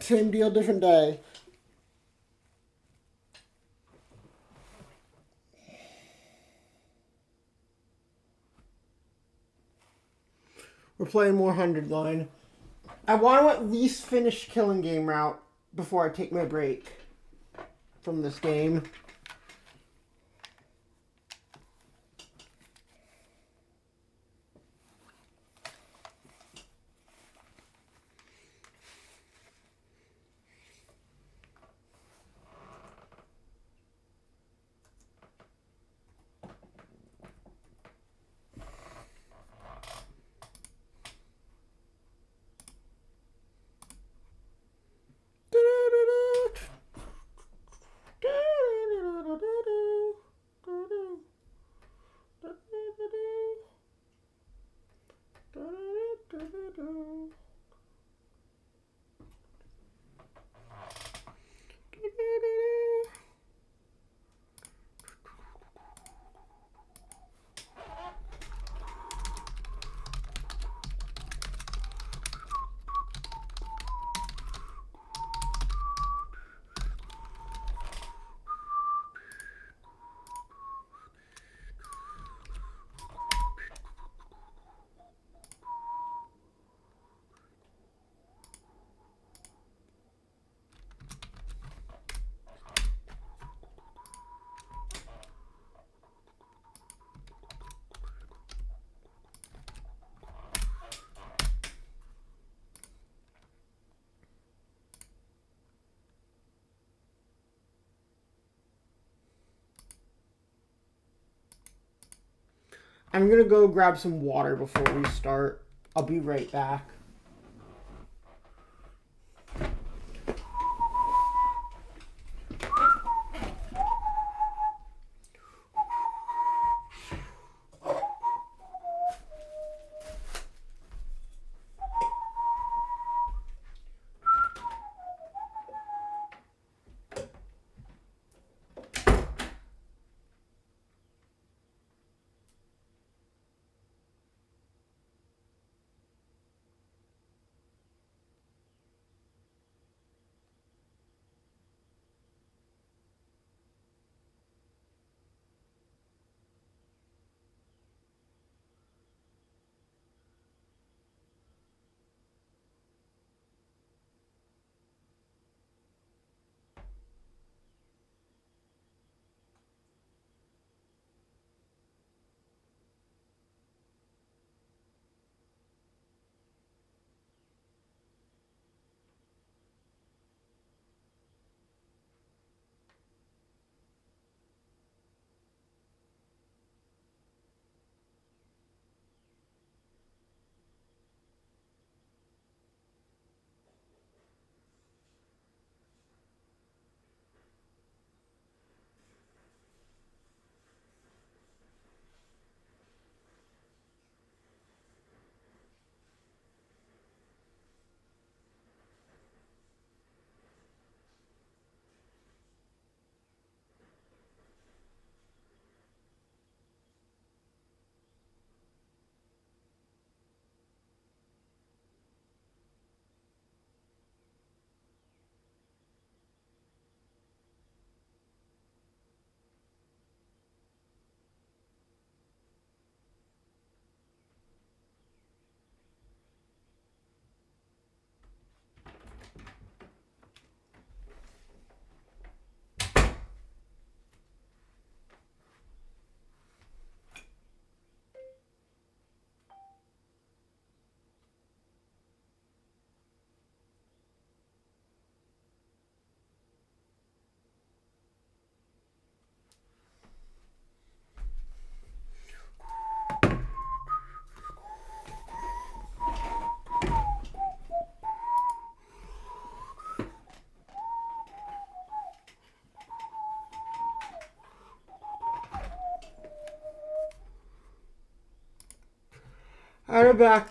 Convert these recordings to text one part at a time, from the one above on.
Same deal, different day. We're playing more 100 line. I want to at least finish killing game route before I take my break from this game. I'm gonna go grab some water before we start. I'll be right back. Alright, I'm back.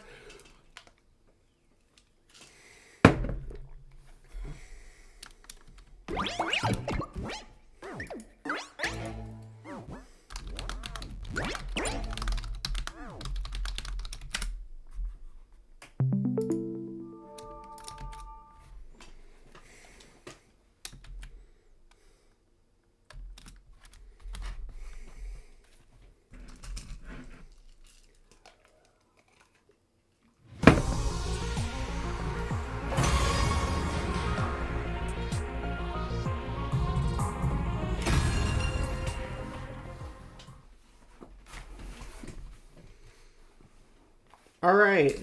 Alright.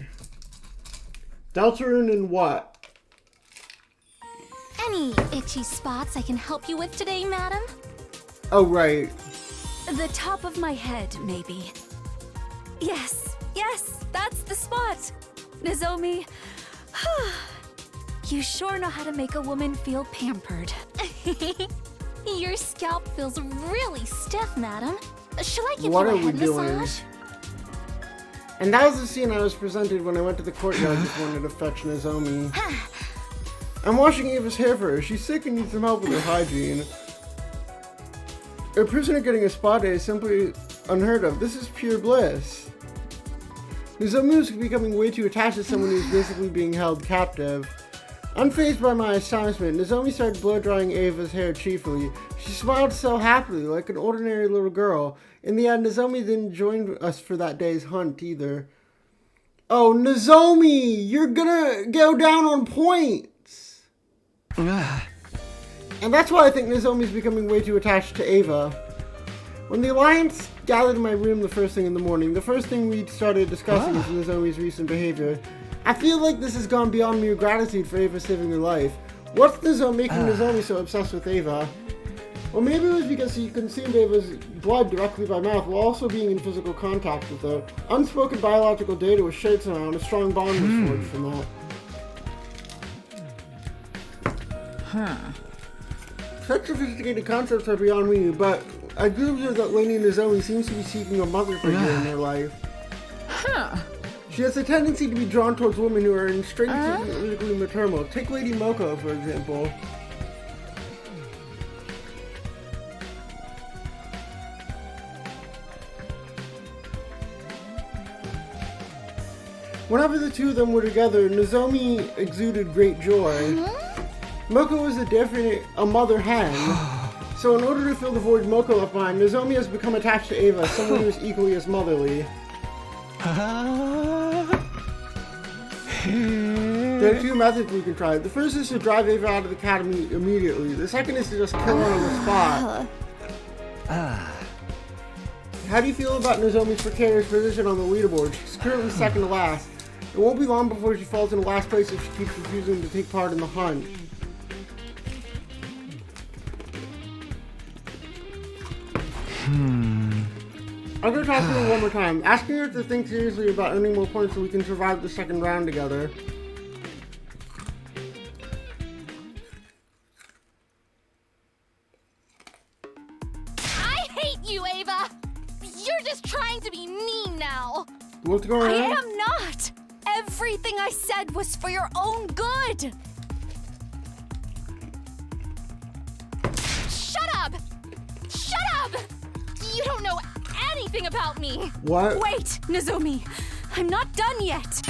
Deltarune and what? Any itchy spots I can help you with today, madam? Oh, right. The top of my head, maybe. Yes, that's the spot. Nozomi, you sure know how to make a woman feel pampered. Your scalp feels really stiff, madam. Shall I give you a head massage? And that was the scene I was presented when I went to the courtyard just wanted to fetch Nozomi. I'm washing Ava's hair for her. She's sick and needs some help with her hygiene. A prisoner getting a spa day is simply unheard of. This is pure bliss. Nozomi was becoming way too attached to someone who's basically being held captive. Unfazed by my astonishment, Nozomi started blow-drying Ava's hair cheerfully. She smiled so happily, like an ordinary little girl. In the end, Nozomi didn't join us for that day's hunt either. Oh, Nozomi! You're gonna go down on points! And that's why I think Nozomi's becoming way too attached to Ava. When the Alliance gathered in my room the first thing in the morning, the first thing we started discussing was Nozomi's recent behavior. I feel like this has gone beyond mere gratitude for Ava saving her life. What's making Nozomi so obsessed with Ava? Well, maybe it was because he consumed Ava's blood directly by mouth while also being in physical contact with her. Unspoken biological data was shared somehow, and a strong bond was forged from that. Such sophisticated concepts are beyond me, but I do observe that Lady Nozomi seems to be seeking a mother figure in her life. She has a tendency to be drawn towards women who are intrinsically maternal. Take Lady Moko, for example. Whenever the two of them were together, Nozomi exuded great joy. Moko is a mother hen. So in order to fill the void Moko left behind, Nozomi has become attached to Ava, someone who is equally as motherly. There are two methods we can try. The first is to drive Ava out of the academy immediately. The second is to just kill her on the spot. How do you feel about Nozomi's precarious position on the leaderboard? She's currently second to last. It won't be long before she falls into last place if she keeps refusing to take part in the hunt. I'm gonna talk to her one more time, asking her to think seriously about earning more points so we can survive the second round together. I hate you, Ava! You're just trying to be mean now! What's going on? I am not! Everything I said was for your own good! Shut up! Shut up! You don't know anything about me! What? Wait, Nozomi! I'm not done yet!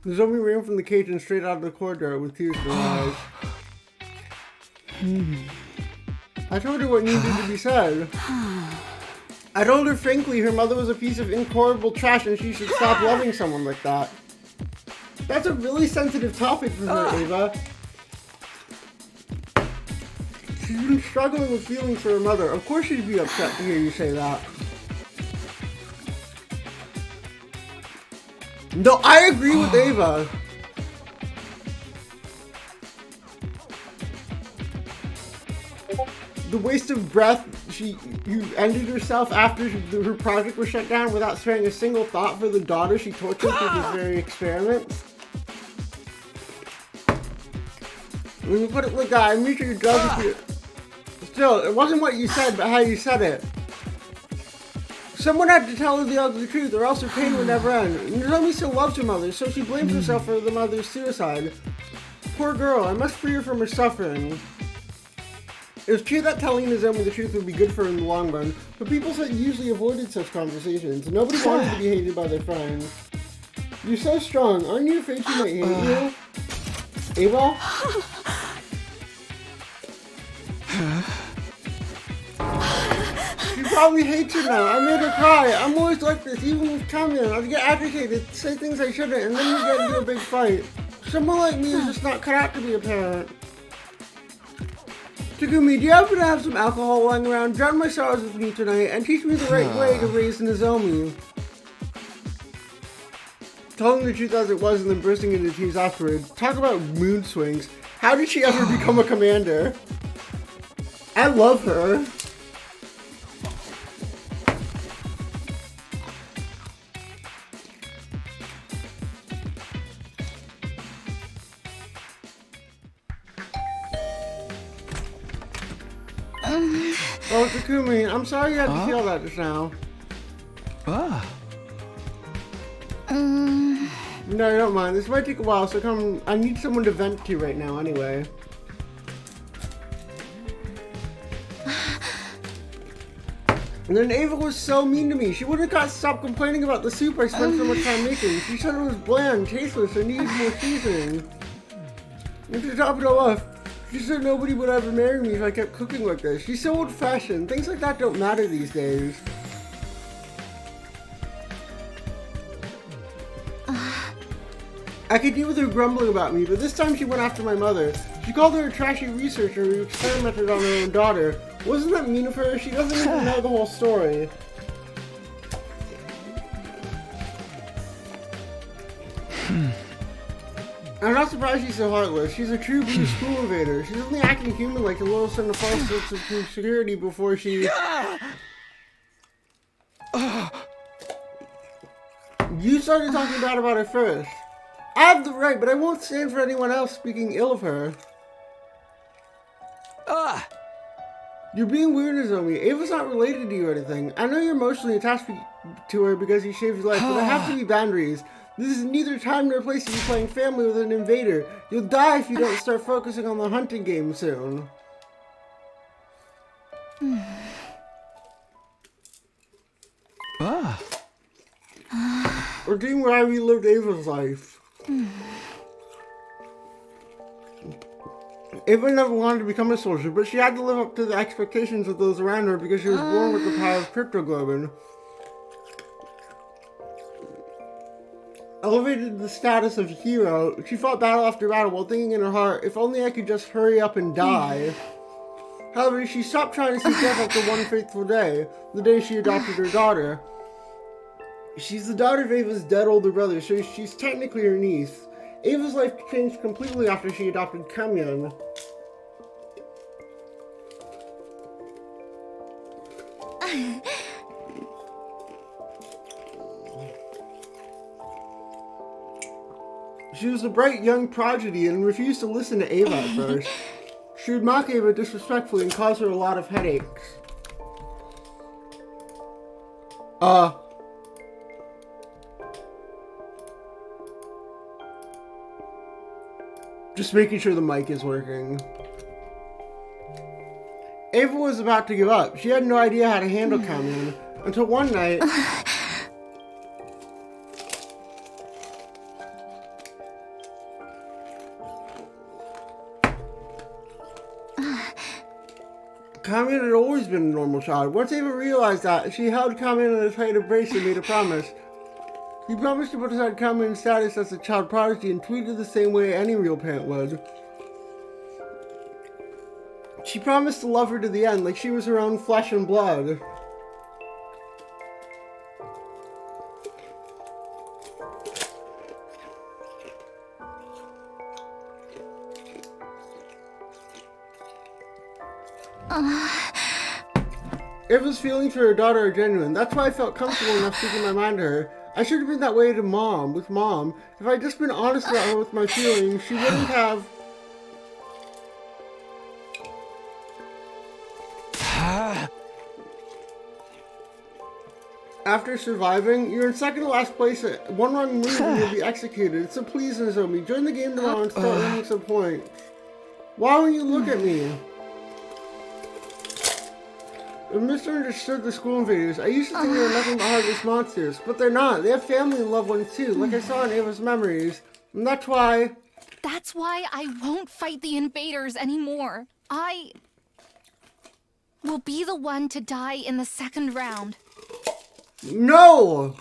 Nozomi ran from the cage and straight out of the corridor with tears in her eyes. I told her what needed to be said. I told her frankly her mother was a piece of incorrigible trash and she should stop loving someone like that. That's a really sensitive topic for her, Ava. She's been struggling with feelings for her mother. Of course she'd be upset to hear you say that. No, I agree with Ava. The waste of breath, you ended herself after her project was shut down without sparing a single thought for the daughter she tortured through this very experiment. When you put it like that, I'm sure you're done with you. Still, it wasn't what you said, but how you said it. Someone had to tell her the ugly truth, or else her pain would never end. Nozomi still loves her mother, so she blames herself for the mother's suicide. Poor girl, I must free her from her suffering. It was true that telling Nozomi the truth would be good for her in the long run, but people usually avoided such conversations. Nobody wanted to be hated by their friends. You're so strong. Aren't you afraid she might hate you? Ava? She probably hates you now. I made her cry. I'm always like this, even with Kamiya. I get agitated, say things I shouldn't, and then we get into a big fight. Someone like me is just not cut out to be a parent. Takumi, do you happen to have some alcohol lying around? Drown my sorrows with me tonight and teach me the right way to raise Nozomi. telling the truth as it was and then bursting into tears afterwards. Talk about mood swings. How did she ever become a commander? I love her. Oh, Takumi, I'm sorry you had to feel that just now. No, I don't mind. This might take a while, so come. I need someone to vent to right now, anyway. And then Ava was so mean to me. She wouldn't have stopped complaining about the soup I spent so much time making. She said it was bland, tasteless, and needed more seasoning. And to top it all off, she said nobody would ever marry me if I kept cooking like this. She's so old-fashioned. Things like that don't matter these days. I could deal with her grumbling about me, but this time she went after my mother. She called her a trashy researcher who experimented on her own daughter. Wasn't that mean of her? She doesn't even know the whole story. I'm not surprised she's so heartless. She's a true blue school invader. She's only acting human like a little son of false sense of security before she... You started talking bad about her first. I have the right, but I won't stand for anyone else speaking ill of her. You're being weird, Nozomi. Ava's not related to you or anything. I know you're emotionally attached to her because you saved your life, but there have to be boundaries. This is neither time nor place to be playing family with an invader. You'll die if you don't start focusing on the hunting game soon. Or game where I relived Ava's life. Ava never wanted to become a soldier, but she had to live up to the expectations of those around her because she was born with the power of cryptoglobin. Elevated to the status of hero, she fought battle after battle while thinking in her heart, if only I could just hurry up and die. However, she stopped trying to seek death after one fateful day, the day she adopted her daughter. She's the daughter of Ava's dead older brother, so she's technically her niece. Ava's life changed completely after she adopted Kamyon. She was a bright young prodigy and refused to listen to Ava at first. She would mock Ava disrespectfully and cause her a lot of headaches. Just making sure the mic is working. Ava was about to give up. She had no idea how to handle Kamyon until one night... Kamyon had always been a normal child. Once Ava realized that, she held Kamyon in a tight embrace and made a promise. He promised to put aside Kamyon's status as a child prodigy and treated the same way any real parent would. She promised to love her to the end, like she was her own flesh and blood. Ava's feelings for her daughter are genuine. That's why I felt comfortable enough speaking my mind to her. I should have been that way to with Mom. If I'd just been honest about her with my feelings, she wouldn't have... After surviving, you're in second to last place at one wrong move and you'll be executed. So please, Nozomi, join the game tomorrow and start earning some points. Why won't you look at me? I misunderstood the school invaders. I used to think they were nothing but heartless monsters, but they're not. They have family and loved ones too, like I saw in Ava's memories. And that's why... That's why I won't fight the invaders anymore. I will be the one to die in the second round. No!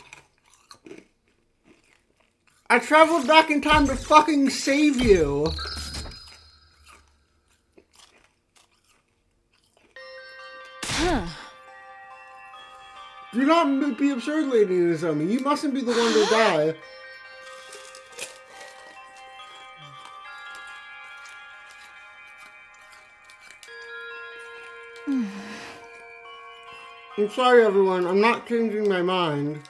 I traveled back in time to fucking save you. Do not be absurd, Lady Nozomi. You mustn't be the one to die. I'm sorry, everyone. I'm not changing my mind.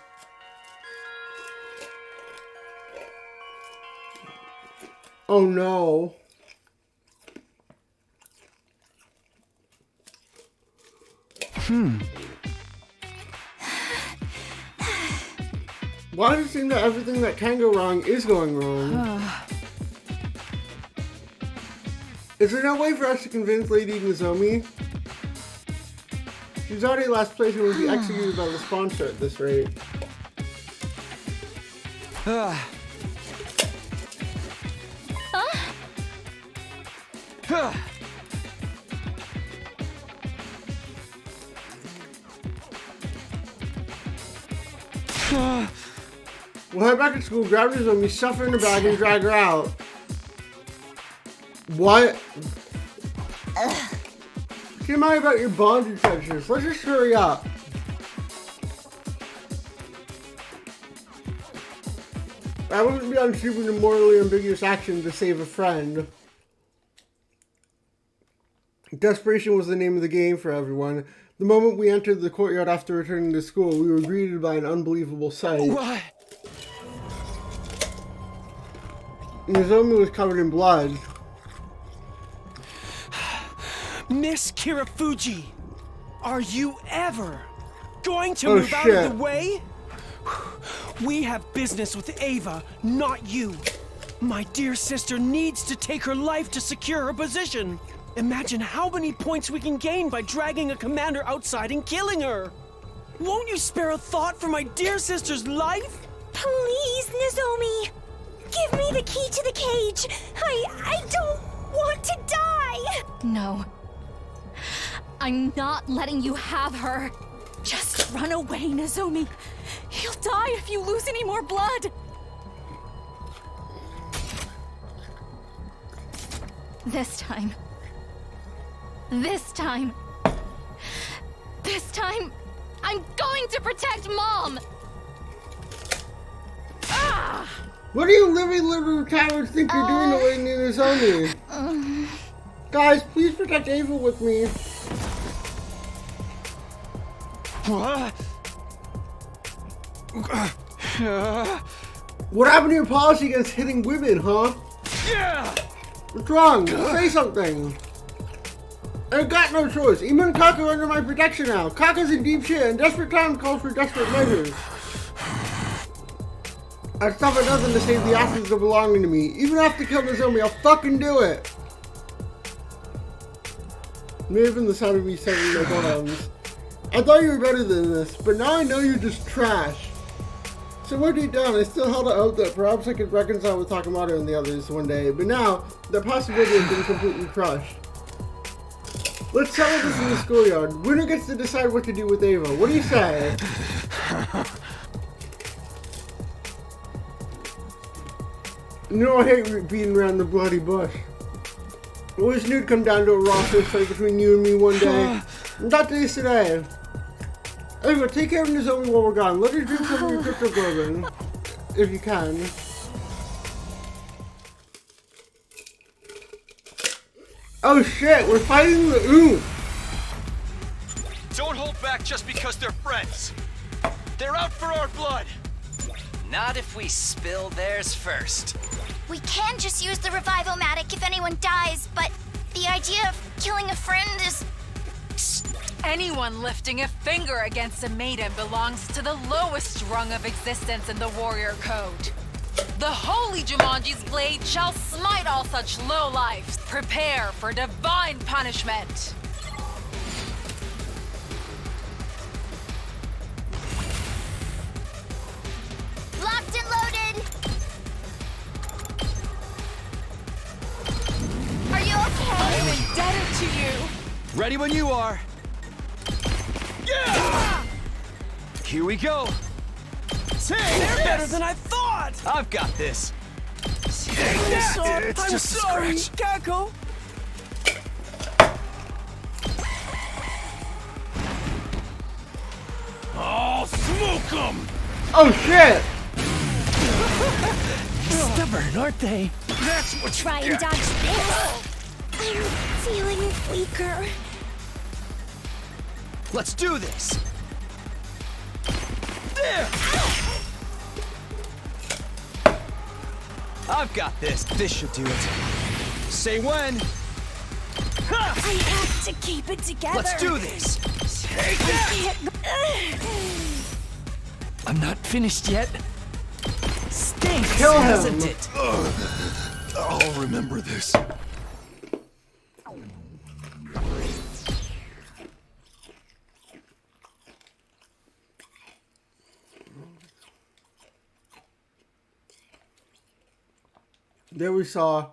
Oh, no. Why does it seem that everything that can go wrong is going wrong? Is there no way for us to convince Lady Nozomi? She's already last place and would be executed by the sponsor at this rate. We'll head back to school, grab Nozomi, stuff her in the bag, and drag her out. What? Keep mind about your bondage sensors. Let's just hurry up. I wouldn't be on stupid and morally ambiguous action to save a friend. Desperation was the name of the game for everyone. The moment we entered the courtyard after returning to school, we were greeted by an unbelievable sight. What? Nozomi was covered in blood. Miss Kirafuji, are you ever going to move out of the way? We have business with Ava, not you. My dear sister needs to take her life to secure her position. Imagine how many points we can gain by dragging a commander outside and killing her. Won't you spare a thought for my dear sister's life? Please, Nozomi. Give me the key to the cage. I don't want to die. No. I'm not letting you have her. Just run away, Nozomi. He'll die if you lose any more blood. This time, I'm going to protect Mom! Ah! What do you living little cowards think you're doing to Lady Nozomi? Guys, please protect Ava with me. What? What happened to your policy against hitting women, huh? Yeah! What's wrong? Say something. I've got no choice. Ema and Kaka are under my protection now. Kaka's in deep shit, and desperate times calls for desperate measures. I'd stop at nothing to save the assets that belonging to me. Even if I have to kill Nozomi, I'll fucking do it. May have been the sound of me setting my bombs. I thought you were better than this, but now I know you're just trash. Somewhere deep down, I still held out that perhaps I could reconcile with Takamoto and the others one day, but now, that possibility has been completely crushed. Let's settle this in the schoolyard. Winner gets to decide what to do with Ava. What do you say? You know I hate beating around the bloody bush. I wish you'd come down to a raw fist fight between you and me one day. Not today's today. Ava, take care of Nozomi while we're gone. Let her drink some of your cryptoglobin. If you can. Oh shit, we're fighting the Don't hold back just because they're friends. They're out for our blood. Not if we spill theirs first. We can just use the Revive-O-Matic if anyone dies, but the idea of killing a friend is... Anyone lifting a finger against a maiden belongs to the lowest rung of existence in the warrior code. The holy Jumanji's blade shall smite all such lowlifes. Prepare for divine punishment. Locked and loaded! Are you okay? I'm indebted to you. Ready when you are. Yeah! Here we go. They're better than I thought! I've got this. I'm just a sorry, scratch. Kako. I'll smoke them. Oh shit! Stubborn, aren't they? That's what Try you and get. dodge this. I'm feeling weaker. Let's do this! There! I've got this. This should do it. Say when. Ha! I have to keep it together. Let's do this! Take that! I'm not finished yet. Stinks, Kill him. doesn't it? I'll remember this. There we saw.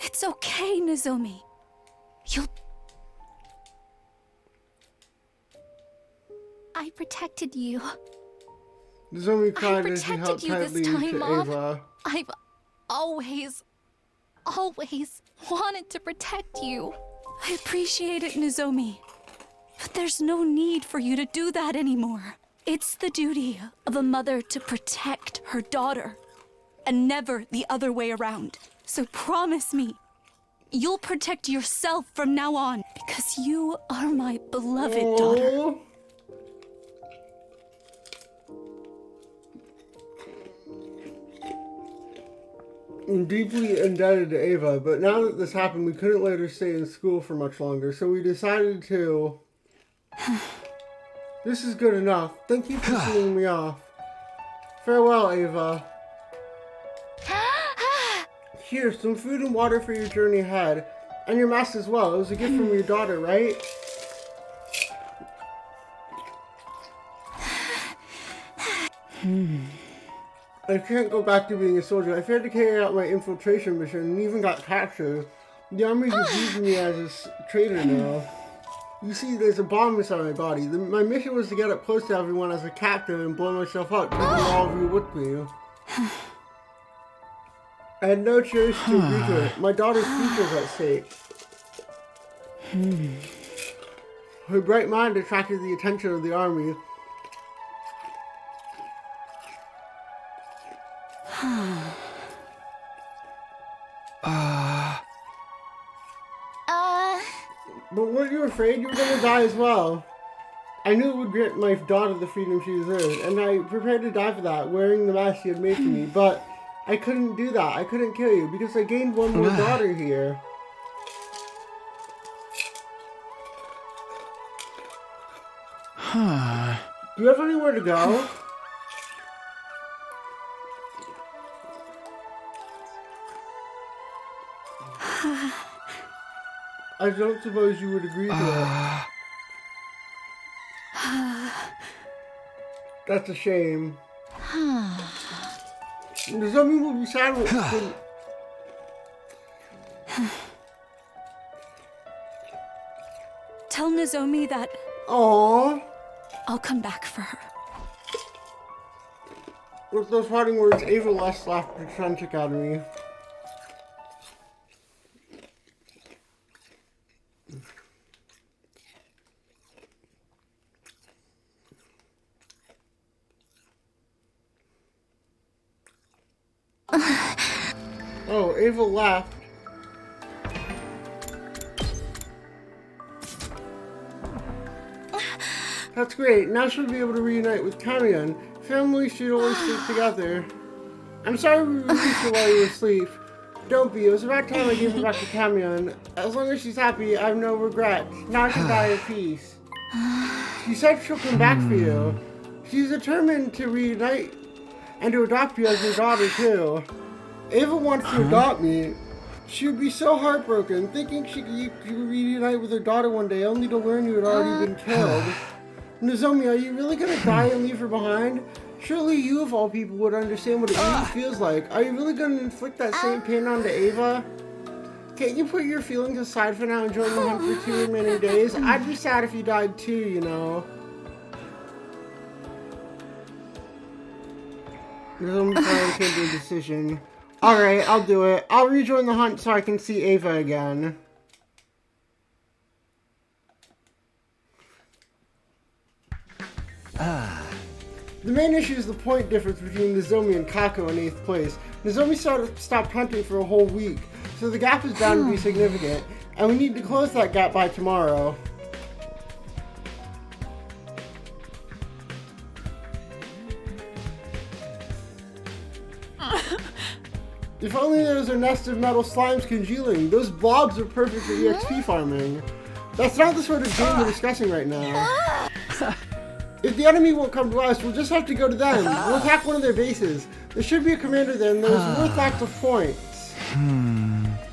It's okay, Nozomi. I protected you. Nozomi I cried as she protected held you this tightly time, to Mom. Ava. I've always wanted to protect you. I appreciate it, Nozomi. But there's no need for you to do that anymore. It's the duty of a mother to protect her daughter, and never the other way around. So promise me, you'll protect yourself from now on, because you are my beloved daughter. Oh. I'm deeply indebted to Ava, but now that this happened, we couldn't let her stay in school for much longer, so we decided to... This is good enough. Thank you for seeing me off. Farewell, Ava. Here, some food and water for your journey ahead. And your mask as well. It was a gift from your daughter, right? I can't go back to being a soldier. I failed to carry out my infiltration mission and even got captured. The army is using me as a traitor now. You see, there's a bomb inside my body. My mission was to get up close to everyone as a captive and blow myself up, taking all of you with me. I had no choice to agree to it. My daughter's future was at stake. Her bright mind attracted the attention of the army. But weren't you afraid you were going to die as well? I knew it would grant my daughter the freedom she deserved, and I prepared to die for that, wearing the mask she had made for me, but I couldn't do that. I couldn't kill you, because I gained one more daughter here. Do you have anywhere to go? I don't suppose you would agree to it. That's a shame. Nozomi will be sad when... Tell Nozomi that Aww. I'll come back for her. With those parting words, Ava left the Trench Academy. Oh, Ava left. That's great. Now she'll be able to reunite with Kamion. Families should always stick together. I'm sorry we released her while you were asleep. Don't be. It was about time I gave her back to Kamion. As long as she's happy, I have no regrets. Now she can die at peace. She said she'll come back for you. She's determined to reunite and to adopt you as her daughter, too. Ava wants to adopt me. She would be so heartbroken, thinking she could reunite with her daughter one day, only to learn you had already been killed. Nozomi, are you really gonna die and leave her behind? Surely you, of all people, would understand what it really feels like. Are you really gonna inflict that same pain onto Ava? Can't you put your feelings aside for now and join the hunt for 2 remaining days? I'd be sad if you died too, you know. Nozomi finally came to a decision. Alright, I'll do it. I'll rejoin the hunt so I can see Ava again. The main issue is the point difference between Nozomi and Kako in 8th place. Nozomi stopped hunting for a whole week, so the gap is bound to be significant, and we need to close that gap by tomorrow. If only there was a nest of metal slimes congealing. Those blobs are perfect for EXP farming. That's not the sort of game we're discussing right now. If the enemy won't come to us, we'll just have to go to them. We'll attack one of their bases. There should be a commander there, and there's worth lots of points.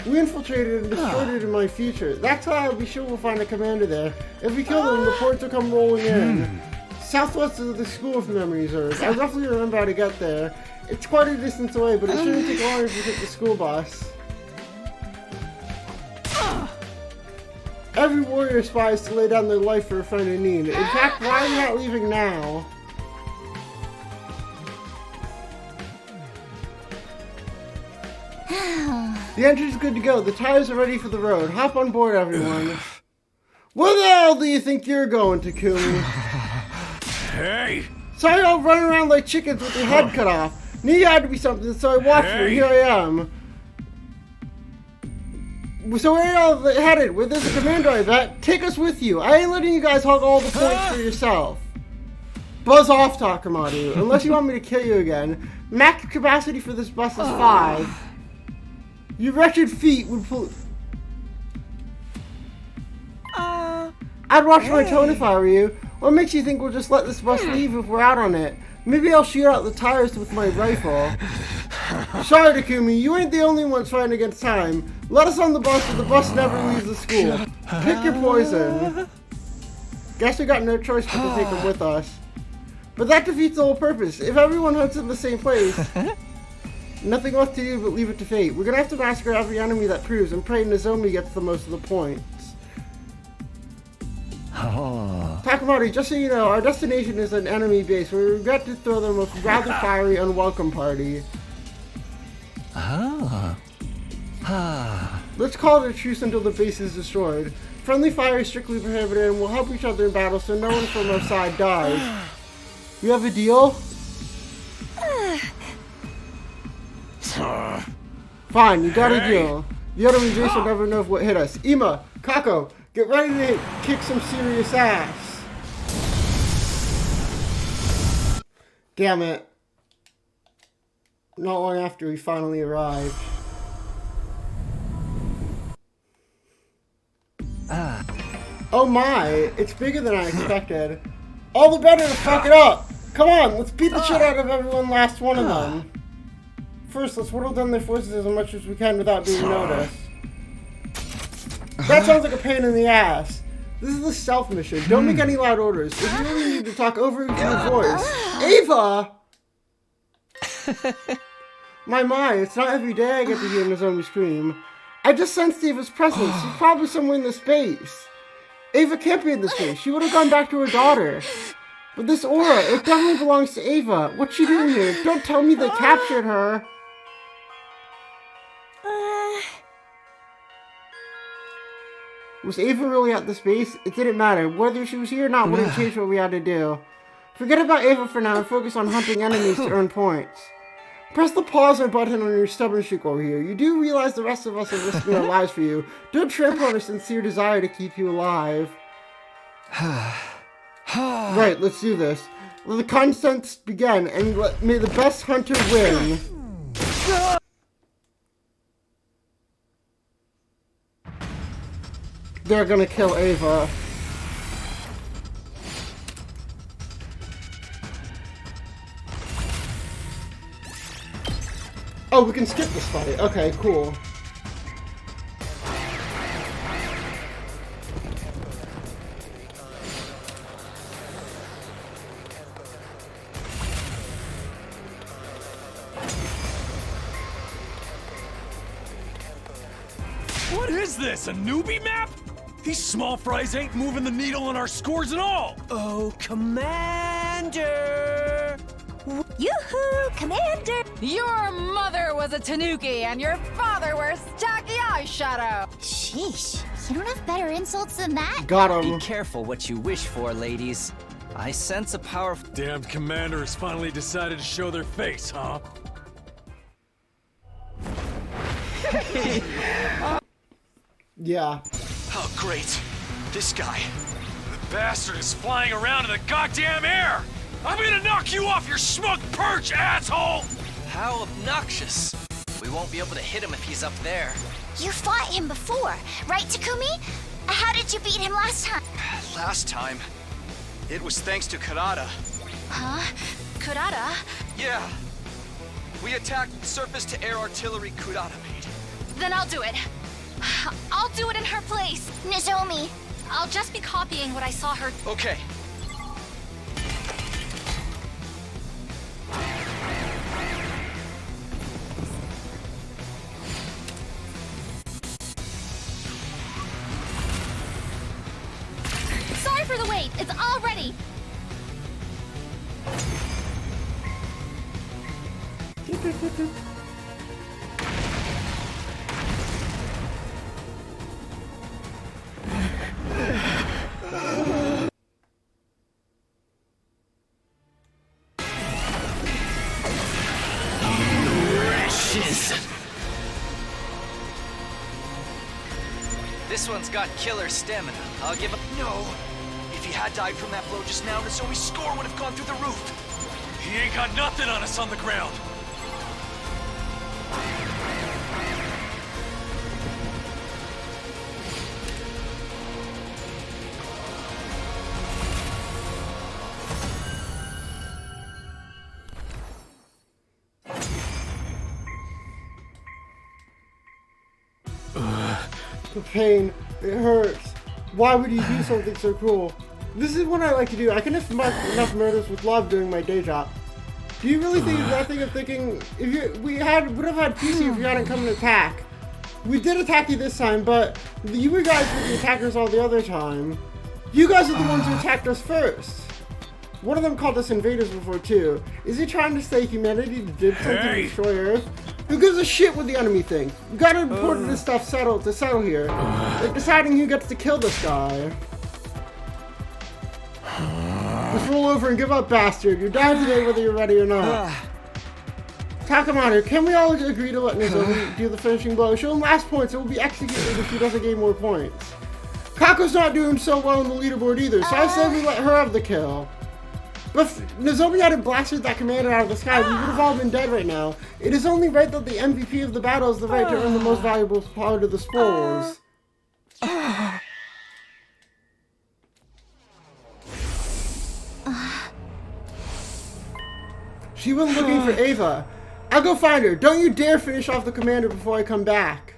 We infiltrated and destroyed it in my future. That's how I'll be sure we'll find a commander there. If we kill them, the points will come rolling in. Southwest of the School of Memories Earth. I roughly remember how to get there. It's quite a distance away, but it shouldn't take long if we take the school bus. Every warrior aspires to lay down their life for a friend in need. In fact, why are you not leaving now? The engine's good to go. The tires are ready for the road. Hop on board, everyone. Where the hell do you think you're going, Takumi? Hey! Sorry, I'll run around like chickens with your head cut off. Knew you had to be something, so I watched you. Here I am. So where are y'all headed? Where there's a commander, I bet. Take us with you. I ain't letting you guys hog all the points for yourself. Buzz off, Takamaru. Unless you want me to kill you again. Max capacity for this bus is 5. Your wretched feet would pull... I'd watch my tone if I were you. What makes you think we'll just let this bus leave if we're out on it? Maybe I'll shoot out the tires with my rifle. Sorry, Takumi, you ain't the only ones fighting against time. Let us on the bus so the bus never leaves the school. Pick your poison. Guess we got no choice but to take them with us. But that defeats the whole purpose. If everyone hunts in the same place, nothing left to do but leave it to fate. We're gonna have to massacre every enemy that proves and pray Nozomi gets the most of the points. Takamaru, just so you know, our destination is an enemy base where we regret to throw them a rather fiery, unwelcome party. Let's call it a truce until the base is destroyed. Friendly fire is strictly prohibited and we'll help each other in battle so no one from our side dies. We have a deal? Fine, you got a deal. The enemy base will never know what hit us. Ima, Kako, get ready to kick some serious ass. Damn it. Not long after we finally arrived. Oh my, it's bigger than I expected. All the better to fuck it up. Come on, let's beat the shit out of everyone last one of them. First, let's whittle down their forces as much as we can without being noticed. That sounds like a pain in the ass. This is the stealth mission. Don't make any loud orders. If you really need to talk over your voice. Ava! My, it's not every day I get to hear Nozomi scream. I just sensed Ava's presence. She's probably somewhere in the space. Ava can't be in the space. She would have gone back to her daughter. But this aura, it definitely belongs to Ava. What's she doing here? Don't tell me they captured her. Was Ava really at the space? It didn't matter. Whether she was here or not wouldn't change what we had to do. Forget about Ava for now and focus on hunting enemies to earn points. Press the pause button on your stubborn streak over here. You do realize the rest of us are risking our lives for you. Don't trample on our sincere desire to keep you alive. Right, let's do this. Let the contests begin, and may the best hunter win. They're gonna kill Ava. Oh, we can skip this fight. Okay, cool. What is this, a newbie map? These small fries ain't moving the needle on our scores at all. Oh, Commander! Yoo-hoo, Commander! Your mother was a tanuki and your father wears tacky eyeshadow. Sheesh, you don't have better insults than that? Got Be him. careful what you wish for, ladies. I sense a powerful... Damned commanders finally decided to show their face, huh? Yeah. Oh, great. This guy. The bastard is flying around in the goddamn air! I'm gonna knock you off your smug perch, asshole! How obnoxious. We We won't be able to hit him if he's up there. You fought him before, right, Takumi? How did you beat him last time? Last time, it was thanks to Karada. Huh? Kurata? Yeah. We attacked surface-to-air artillery Kurata made. Then I'll do it. I'll do it in her place. Nozomi. I'll just be copying what I saw her. Okay. Sorry for the wait. It's all ready. This one's got killer stamina. I'll give him. No. If he had died from that blow just now, Nozomi's score would have gone through the roof. He ain't got nothing on us on the ground. The pain, it hurts. Why would you do something so cruel? This is what I like to do. I can enough murders with love during my day job. Do you really think that thing of thinking if would have had PC if you hadn't come to attack? We did attack you this time, but you guys were the attackers all the other time. You guys are the ones who attacked us first. One of them called us invaders before too. Is he trying to say humanity did something to destroy Earth? Who gives a shit what the enemy thinks? We gotta report this stuff to settle here. Like deciding who gets to kill this guy. Just roll over and give up, bastard. You're dying today whether you're ready or not. Takamata, can we all agree to let Nozomi do the finishing blow? Show him last points, it will be executed if he doesn't gain more points. Kako's not doing so well on the leaderboard either, so I say we let her have the kill. But if Nozomi hadn't blasted that commander out of the sky, we would have all been dead right now. It is only right that the MVP of the battle has the right to earn the most valuable part of the spoils. She went looking for Ava. I'll go find her. Don't you dare finish off the commander before I come back.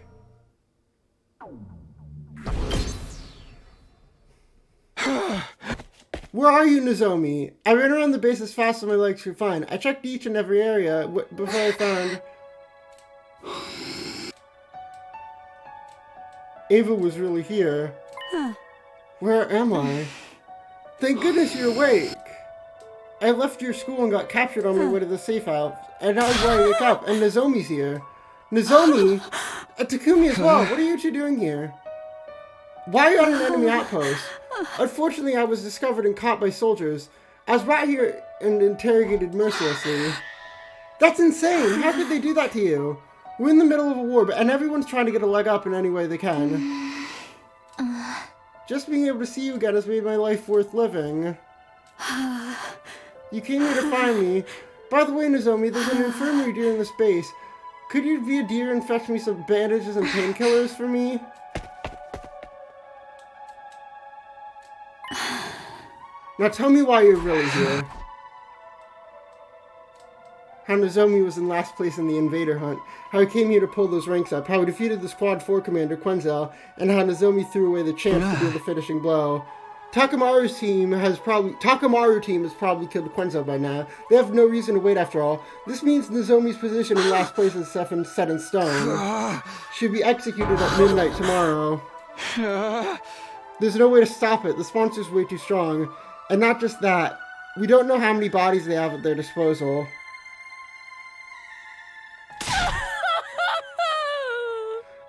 Where are you, Nozomi? I ran around the base as fast as my legs could find. I checked each and every area before I found... Ava was really here. Where am I? Thank goodness you're awake. I left your school and got captured on my way to the safe house. And now I wake up, and Nozomi's here. Nozomi? Takumi as well. What are you two doing here? Why are you on an enemy outpost? Unfortunately, I was discovered and caught by soldiers. I was brought here and interrogated mercilessly. That's insane! How could they do that to you? We're in the middle of a war, and everyone's trying to get a leg up in any way they can. Just being able to see you again has made my life worth living. You came here to find me. By the way, Nozomi, there's an infirmary during this base. Could you be a dear and fetch me some bandages and painkillers for me? Now tell me why you're really here. How Nozomi was in last place in the invader hunt, how he came here to pull those ranks up, how he defeated the Squad 4 commander Quenzel, and how Nozomi threw away the chance to do the finishing blow. Takamaru's team has probably killed Quenzel by now. They have no reason to wait after all. This means Nozomi's position in last place is set in stone. She'll be executed at midnight tomorrow. There's no way to stop it. The sponsor's way too strong. And not just that, we don't know how many bodies they have at their disposal.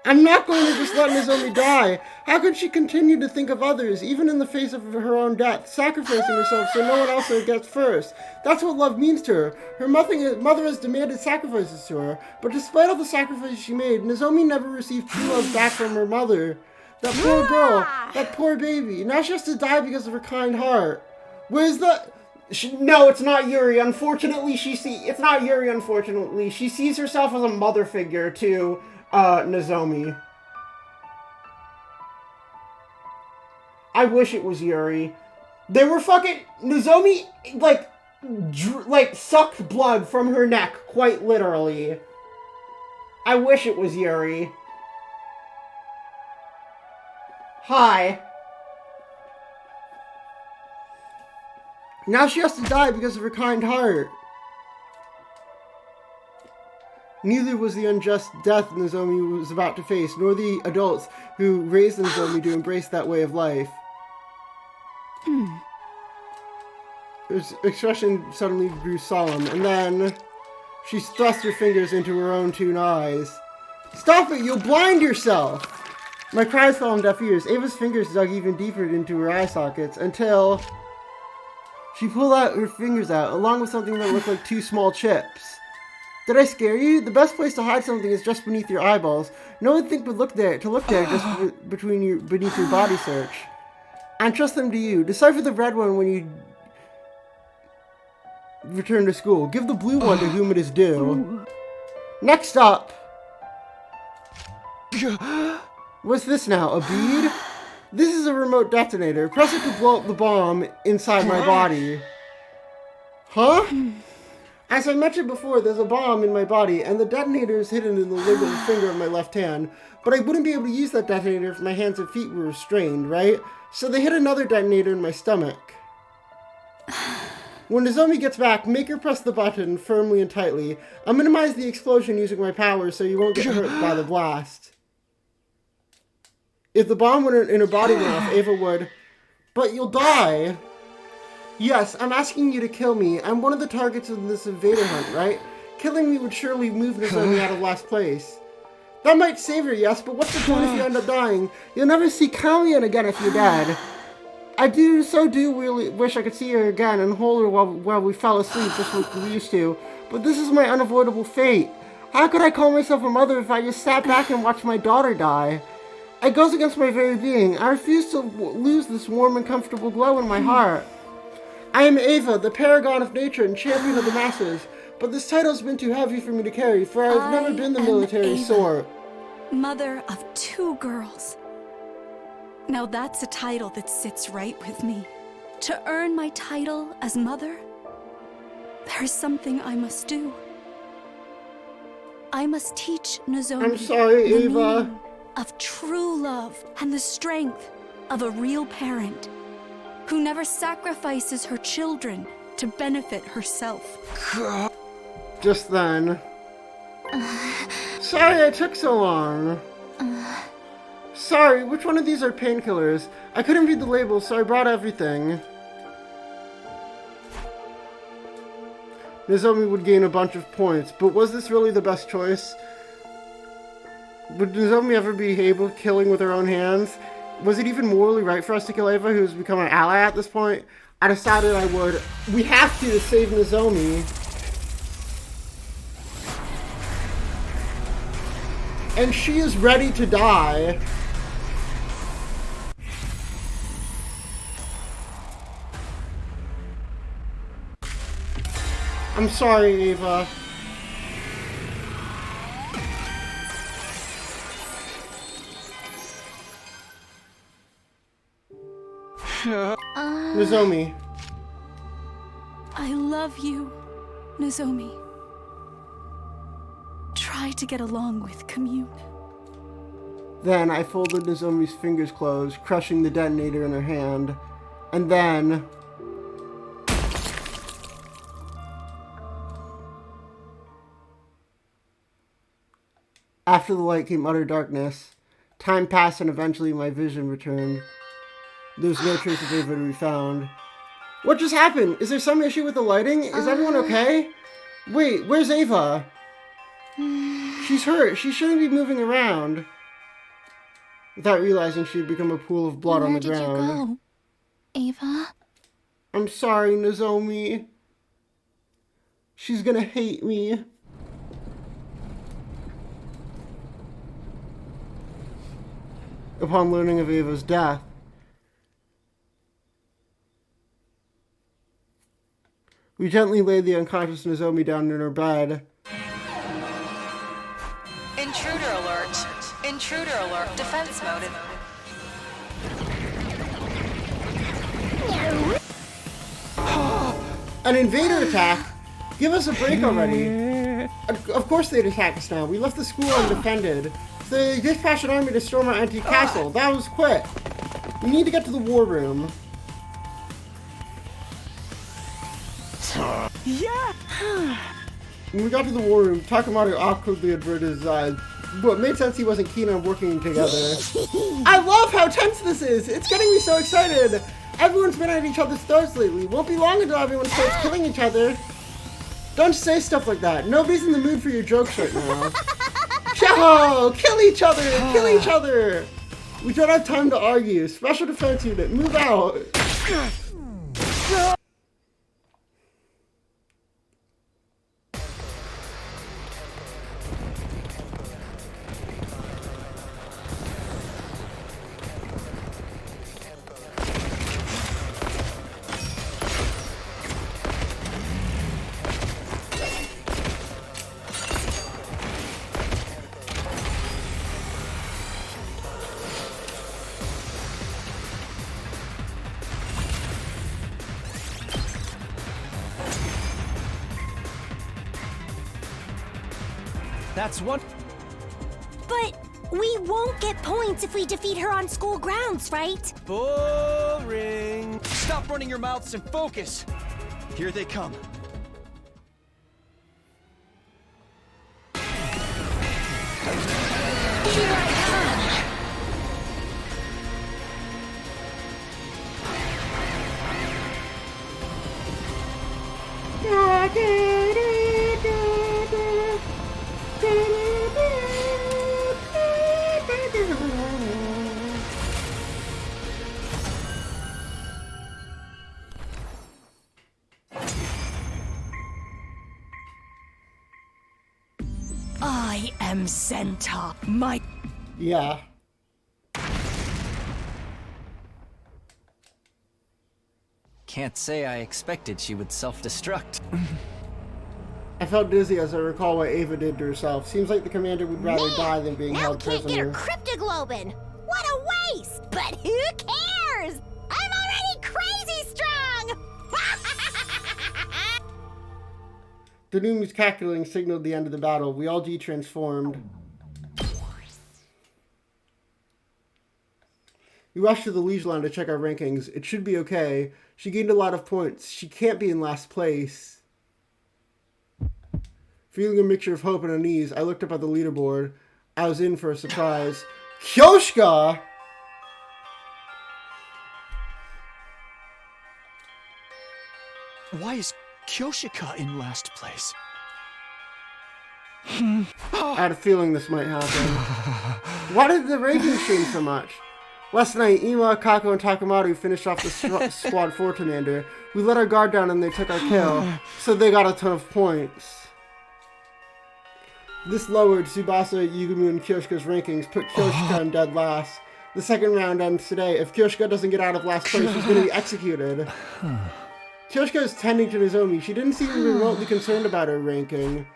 I'm not going to just let Nozomi die. How could she continue to think of others, even in the face of her own death, sacrificing herself so no one else gets first? That's what love means to her. Her mother has demanded sacrifices to her, but despite all the sacrifices she made, Nozomi never received true love back from her mother. That poor girl, that poor baby. Now she has to die because of her kind heart. Where's the... No, it's not Yuri. Unfortunately, it's not Yuri, unfortunately. She sees herself as a mother figure to, Nozomi. I wish it was Yuri. They were fucking... Nozomi, like, sucked blood from her neck, quite literally. I wish it was Yuri. Hi. Now she has to die because of her kind heart. Neither was the unjust death Nozomi was about to face, nor the adults who raised Nozomi to embrace that way of life. Her expression suddenly grew solemn, and then she thrust her fingers into her own two eyes. Stop it! You'll blind yourself! My cries fell on deaf ears. Ava's fingers dug even deeper into her eye sockets until she pulled out her fingers out, along with something that looked like two small chips. Did I scare you? The best place to hide something is just beneath your eyeballs. No one would think to look there just beneath your body search. I entrust them to you. Decipher the red one when you return to school. Give the blue one to whom it is due. Next up. What's this now? A bead? This is a remote detonator. Press it to blow up the bomb inside my body. Huh? As I mentioned before, there's a bomb in my body, and the detonator is hidden in the little finger of my left hand. But I wouldn't be able to use that detonator if my hands and feet were restrained, right? So they hid another detonator in my stomach. When Nozomi gets back, make her press the button firmly and tightly. I'll minimize the explosion using my powers so you won't get hurt by the blast. If the bomb went in her body went off, Ava would. But you'll die. Yes, I'm asking you to kill me. I'm one of the targets of this invader hunt, right? Killing me would surely move Nozomi out of last place. That might save her, yes, but what's the point if you end up dying? You'll never see Kalian again if you're dead. I do really wish I could see her again and hold her while we fell asleep just like we used to. But this is my unavoidable fate. How could I call myself a mother if I just sat back and watched my daughter die? It goes against my very being. I refuse to lose this warm and comfortable glow in my heart. I am Ava, the paragon of nature and champion of the masses, but this title's been too heavy for me to carry, for I've never been the military sort. Mother of 2 girls. Now that's a title that sits right with me. To earn my title as mother, there is something I must do. I must teach Nozomi I'm sorry, the Ava. meaning of true love and the strength of a real parent who never sacrifices her children to benefit herself. Just then. Sorry I took so long. Sorry, which one of these are painkillers? I couldn't read the labels, so I brought everything. Nozomi would gain a bunch of points, but was this really the best choice? Would Nozomi ever be able to killing with her own hands? Was it even morally right for us to kill Ava, who's become an ally at this point? I decided I would. We have to save Nozomi. And she is ready to die. I'm sorry, Ava. Nozomi. I love you, Nozomi. Try to get along with Commune. Then I folded Nozomi's fingers closed, crushing the detonator in her hand. And then... after the light came utter darkness. Time passed and eventually my vision returned. There was no trace of Ava to be found. What just happened? Is there some issue with the lighting? Is everyone okay? Wait, where's Ava? She's hurt. She shouldn't be moving around. Without realizing she had become a pool of blood on the ground. Where did you go, Ava? I'm sorry, Nozomi. She's gonna hate me. Upon learning of Ava's death, We gently laid the unconscious Nozomi down in her bed. Intruder alert. Intruder alert. Defense mode. An invader attack? Give us a break already. Of course they'd attack us now. We left the school undefended. So they dispatched an army to storm our empty castle. That was quick. We need to get to the war room. Yeah! When we got to the war room, Takamaru awkwardly averted his eyes. But it made sense he wasn't keen on working together. I love how tense this is! It's getting me so excited! Everyone's been at each other's throats lately. Won't be long until everyone starts killing each other. Don't say stuff like that. Nobody's in the mood for your jokes right now. Ciao! Kill each other! Kill each other! We don't have time to argue. Special defense unit, move out! That's one. But we won't get points if we defeat her on school grounds, right? Boring. Stop running your mouths and focus. Here they come. Here I come. I am Centaur. My... Yeah. Can't say I expected she would self-destruct. I felt dizzy as I recall what Ava did to herself. Seems like the commander would rather die than being held prisoner. Now we can't get her cryptoglobin. What a waste! But who cares? I'm already crazy strong! The Numi's cackling signaled the end of the battle. We all de-transformed. We rushed to the Liege line to check our rankings. It should be okay. She gained a lot of points. She can't be in last place. Feeling a mixture of hope and unease, I looked up at the leaderboard. I was in for a surprise. Kyoshka! Why is Kyoshika in last place? I had a feeling this might happen. Why did the rankings change so much? Last night, Ima, Kako, and Takamaru finished off the Squad 4 commander. We let our guard down and they took our kill, so they got a ton of points. This lowered Tsubasa, Yugumu, and Kyoshika's rankings, put Kyoshika in dead last. The second round ends today. If Kyoshika doesn't get out of last place, she's going to be executed. Kyoshika is tending to Nozomi. She didn't seem remotely concerned about her ranking.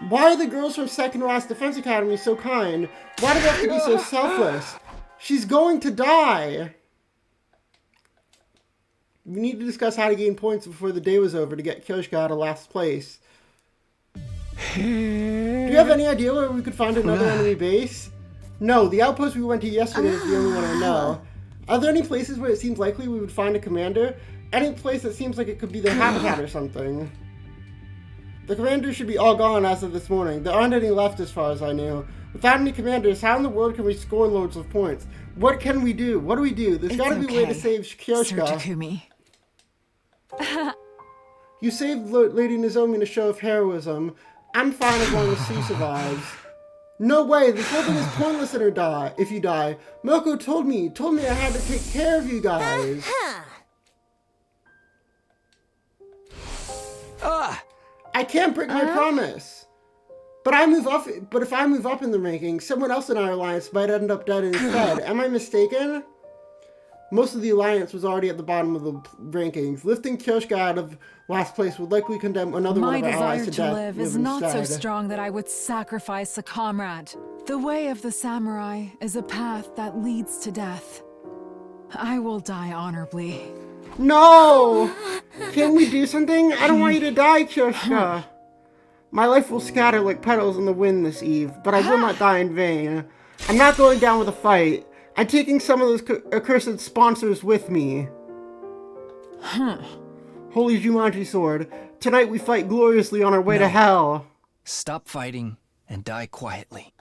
Why are the girls from second to last Defense Academy so kind? Why do they have to be so selfless? She's going to die! We need to discuss how to gain points before the day was over to get Kyoshika out of last place. Do you have any idea where we could find another enemy base? No, the outpost we went to yesterday is the only one I know. Are there any places where it seems likely we would find a commander? Any place that seems like it could be their habitat or something? The commanders should be all gone as of this morning. There aren't any left as far as I knew. Without any commanders, how in the world can we score loads of points? What can we do? What do we do? There's gotta be a way to save Kyoshika. You saved Lady Nozomi in a show of heroism. I'm fine as long as she survives. No way, this whole thing is pointless if you die. Moko told me I had to take care of you guys. I can't break my promise. But if I move up in the rankings, someone else in our alliance might end up dead instead. Am I mistaken? Most of the Alliance was already at the bottom of the rankings. Lifting Kyoshka out of last place would likely condemn another one of our allies to death. My desire to live is not so instead. strong that I would sacrifice a comrade. The way of the samurai is a path that leads to death. I will die honorably. No! Can we do something? I don't want you to die, Kyoshka. My life will scatter like petals in the wind this eve, but I will not die in vain. I'm not going down with a fight. I'm taking some of those accursed sponsors with me. Holy Jumanji sword. Tonight we fight gloriously on our way to hell. Stop fighting and die quietly.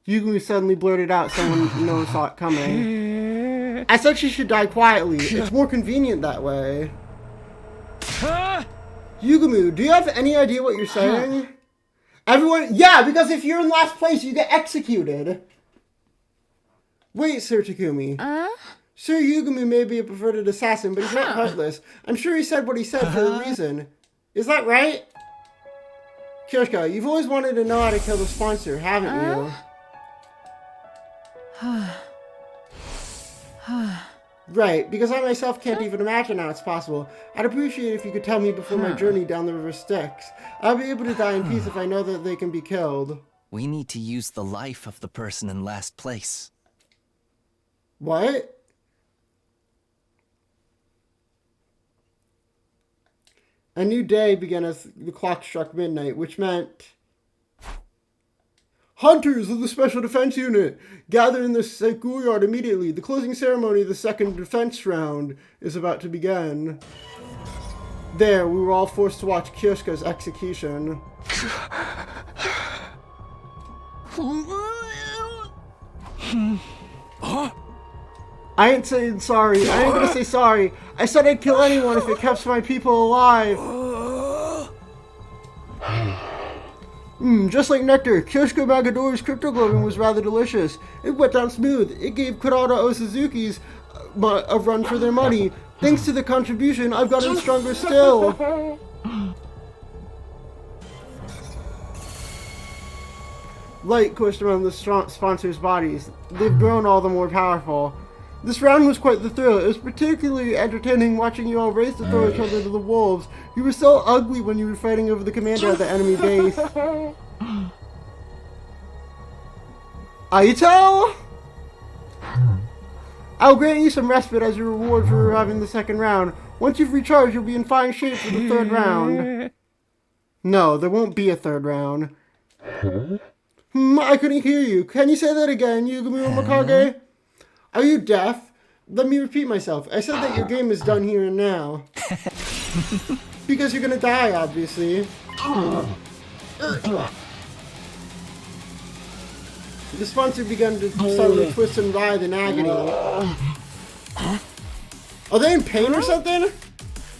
Yugumi suddenly blurted out, someone no one saw it coming. I said she should die quietly. It's more convenient that way. Yugumi, do you have any idea what you're saying? Everyone, yeah, because if you're in last place, you get executed. Wait, Sir Takumi. Sir Yugumi may be a perverted assassin, but he's not heartless. I'm sure he said what he said for a reason. Is that right? Kyoshka, you've always wanted to know how to kill the sponsor, haven't you? Right, because I myself can't even imagine how it's possible. I'd appreciate it if you could tell me before my journey down the river Styx. I'll be able to die in peace if I know that they can be killed. We need to use the life of the person in last place. What? A new day began as the clock struck midnight, which meant... Hunters of the Special Defense Unit, gather in the schoolyard immediately. The closing ceremony of the second defense round is about to begin. There, we were all forced to watch Kyoshka's execution. I ain't saying sorry. I ain't gonna say sorry. I said I'd kill anyone if it kept my people alive. Just like nectar, Kyoshka Magadori's cryptoglobin was rather delicious. It went down smooth. It gave Kurata Osuzuki's a run for their money. Thanks to the contribution, I've gotten stronger still. Light coursed around the sponsors' bodies. They've grown all the more powerful. This round was quite the thrill. It was particularly entertaining watching you all race to throw each other to the wolves. You were so ugly when you were fighting over the commander at the enemy base. Aito? I'll grant you some respite as a reward for arriving the second round. Once you've recharged, you'll be in fine shape for the third round. No, there won't be a third round. I couldn't hear you. Can you say that again, Yugumi Umakage? Are you deaf? Let me repeat myself. I said that your game is done here and now. Because you're gonna die, obviously. The sponsor began to suddenly twist and writhe in agony. Are they in pain or something?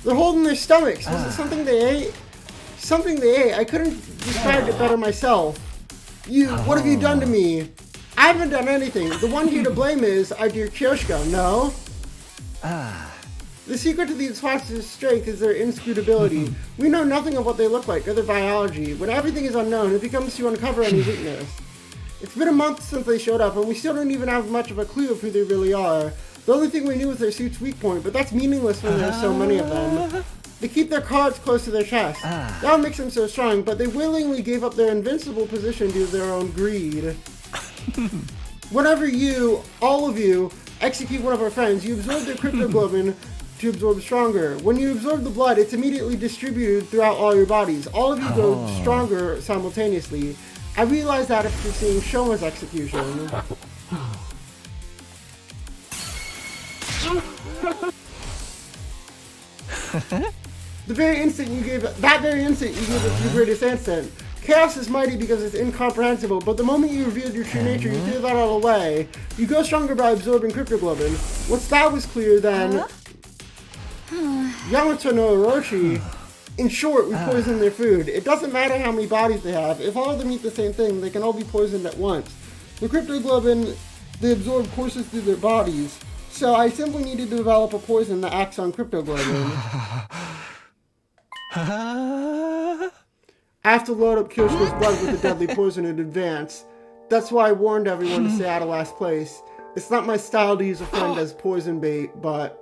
They're holding their stomachs. Was it something they ate? Something they ate. I couldn't describe it better myself. What have you done to me? I haven't done anything. The one here to blame is our dear Kyoshka, no? The secret to these sponsors' strength is their inscrutability. We know nothing of what they look like or their biology. When everything is unknown, it becomes to uncover any weakness. It's been a month since they showed up, and we still don't even have much of a clue of who they really are. The only thing we knew was their suit's weak point, but that's meaningless when there are so many of them. They keep their cards close to their chest. That makes them so strong, but they willingly gave up their invincible position due to their own greed. Whenever you, all of you, execute one of our friends, you absorb their cryptoglobin to absorb stronger. When you absorb the blood, it's immediately distributed throughout all your bodies. All of you grow stronger simultaneously. I realized that after seeing Shoma's execution. That very instant you gave it your greatest instant. Chaos is mighty because it's incomprehensible, but the moment you revealed your true nature, you threw that all away. You grow stronger by absorbing cryptoglobin. Once that was clear, then... Yamato no Orochi. In short, we poison their food. It doesn't matter how many bodies they have. If all of them eat the same thing, they can all be poisoned at once. The cryptoglobin they absorb courses through their bodies. So I simply needed to develop a poison that acts on cryptoglobin. I have to load up Kyoshiko's blood with the deadly poison in advance. That's why I warned everyone to stay out of last place. It's not my style to use a friend as poison bait, but...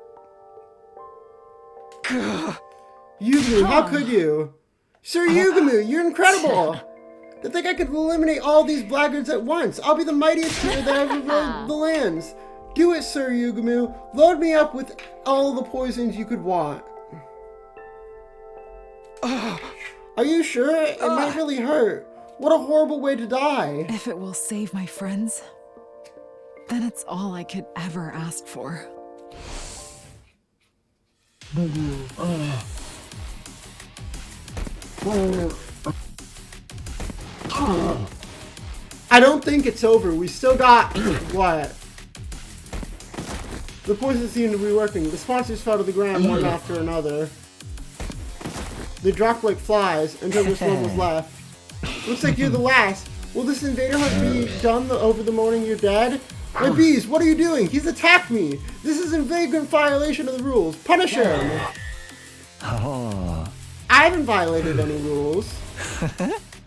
Yugumu, how could you? Sir Yugumu, you're incredible! To think I could eliminate all these blackguards at once. I'll be the mightiest hero that ever rode the lands. Do it, Sir Yugumu. Load me up with all the poisons you could want. Are you sure? It might really hurt. What a horrible way to die. If it will save my friends, then it's all I could ever ask for. I don't think it's over. We still got... what? The poison seemed to be working. The sponsors fell to the ground one after another. They dropped like flies until this one was left. Looks like you're the last. Will this invader hunt be done over the morning you're dead? My bees, what are you doing? He's attacked me. This is in vagrant violation of the rules. Punish him. I haven't violated any rules.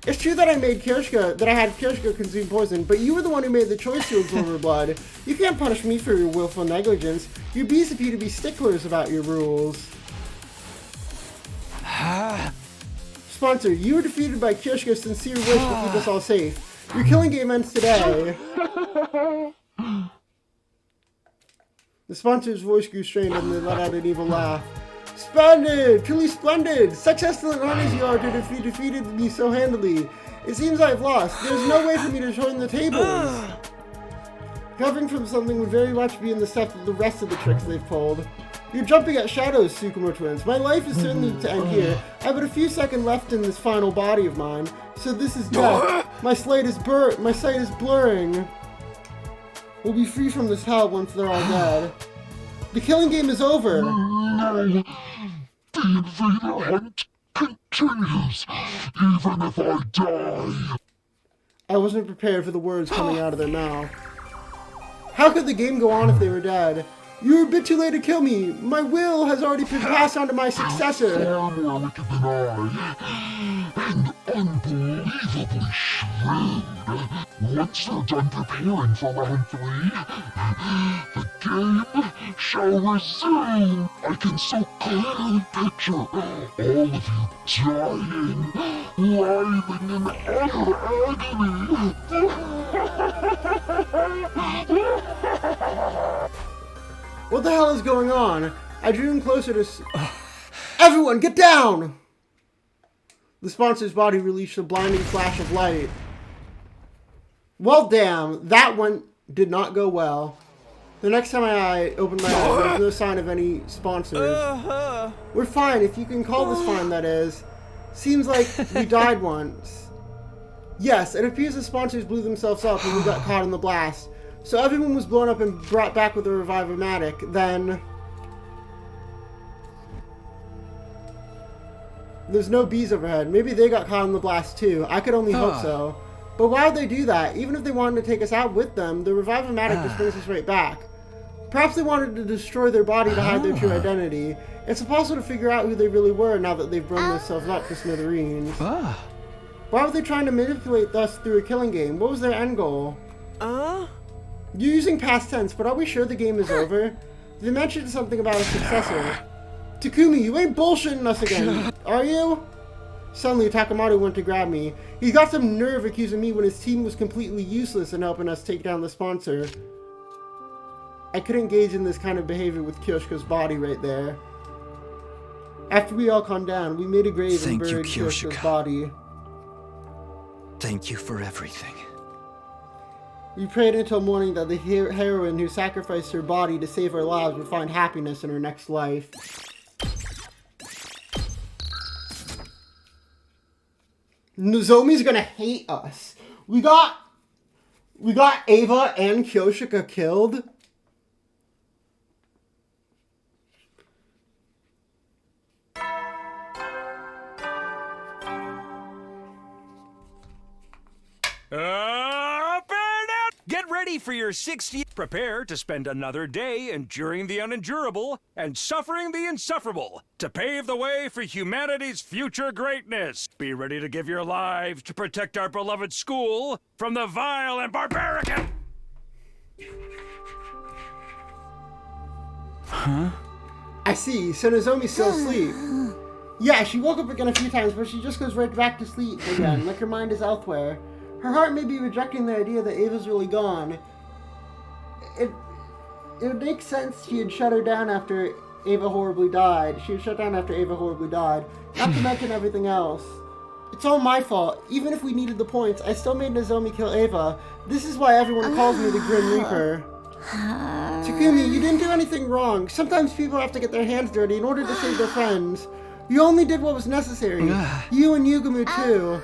It's true that I had Kirishka consume poison, but you were the one who made the choice to absorb her blood. You can't punish me for your willful negligence. Your bees appear to be sticklers about your rules. Sponsor, you were defeated by Kirishka's sincere wish to keep us all safe. Your killing game ends today. The sponsor's voice grew strained and they let out an evil laugh. Splendid! Truly splendid! Such excellent hunters you are to have defeated me so handily. It seems I've lost. There's no way for me to join the tables. Covering from something would very much be in the step of the rest of the tricks they've pulled. You're jumping at shadows, Tsukumo twins. My life is certainly to end here. I have but a few seconds left in this final body of mine. So this is death. My sight is blurring. We'll be free from this hell once they're all dead. The killing game is over. No. The invader hunt continues, even if I die. I wasn't prepared for the words coming out of their mouth. How could the game go on if they were dead? You were a bit too late to kill me. My will has already been passed on to my successor. Far more wicked than I, and unbelievably shrewd. Once they're done preparing for round 3, the game shall resume. I can so clearly picture all of you dying, writhing in utter agony. What the hell is going on? I drew him closer to... Everyone, get down! The sponsor's body released a blinding flash of light. Well, damn, that one did not go well. The next time I opened my eyes, there was no sign of any sponsors. We're fine, if you can call this fine, that is. Seems like we died once. Yes, it appears the sponsors blew themselves up when we got caught in the blast. So everyone was blown up and brought back with a revive-o-matic. Then... there's no bees overhead. Maybe they got caught in the blast too. I could only hope so. But why would they do that? Even if they wanted to take us out with them, the revive-o-matic just brings us right back. Perhaps they wanted to destroy their body to hide their true identity. It's impossible to figure out who they really were now that they've blown themselves up to smithereens. Why were they trying to manipulate us through a killing game? What was their end goal? You're using past tense, but are we sure the game is over? They mentioned something about a successor. Takumi, you ain't bullshitting us again, are you? Suddenly, Takamoto went to grab me. He got some nerve accusing me when his team was completely useless in helping us take down the sponsor. I could engage in this kind of behavior with Kirishka's body right there. After we all calmed down, we made a grave and buried Kirishka's body. Thank you for everything. We prayed until morning that the heroine who sacrificed her body to save our lives would find happiness in her next life. Nozomi's gonna hate us. We got Eva and Kyoshika killed. Get ready for your 60th. Prepare to spend another day enduring the unendurable and suffering the insufferable to pave the way for humanity's future greatness. Be ready to give your lives to protect our beloved school from the vile and barbaric. Huh? I see. So Nozomi's still asleep. Yeah, she woke up again a few times, but she just goes right back to sleep again, like her mind is elsewhere. Her heart may be rejecting the idea that Ava's really gone. It would make sense she had shut her down after Ava horribly died. She had shut down after Ava horribly died. Not to mention everything else. It's all my fault. Even if we needed the points, I still made Nozomi kill Ava. This is why everyone calls me the Grim Reaper. Takumi, you didn't do anything wrong. Sometimes people have to get their hands dirty in order to save their friends. You only did what was necessary. You and Yugumu too.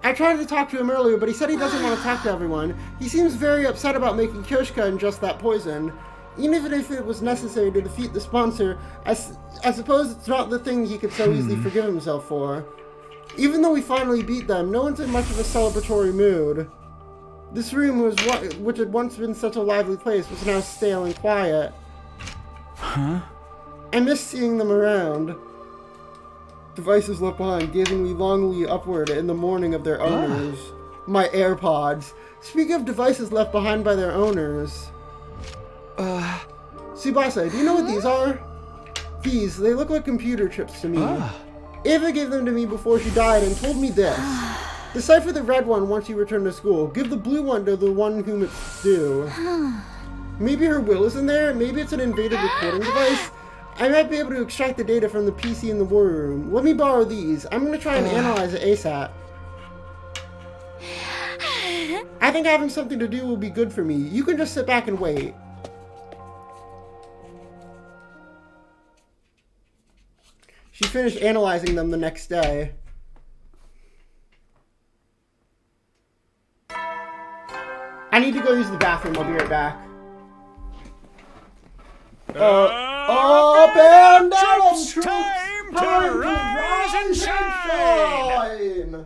I tried to talk to him earlier, but he said he doesn't want to talk to everyone. He seems very upset about making Kyoshika ingest that poison. Even if it was necessary to defeat the sponsor, I suppose it's not the thing he could so easily forgive himself for. Even though we finally beat them, no one's in much of a celebratory mood. This room, which had once been such a lively place, was now stale and quiet. Huh? I miss seeing them around. Devices left behind, gazing longingly upward in the mourning of their owners. My AirPods. Speaking of devices left behind by their owners. Tsubasa, do you know what these are? These, they look like computer chips to me. Ava gave them to me before she died and told me this. Decipher the red one once you return to school. Give the blue one to the one whom it's due. Maybe her will is in there? Maybe it's an invaded recording device? I might be able to extract the data from the PC in the war room. Let me borrow these. I'm going to try and analyze it ASAP. I think having something to do will be good for me. You can just sit back and wait. She finished analyzing them the next day. I need to go use the bathroom. I'll be right back. Up and down, It's time to rise and shine!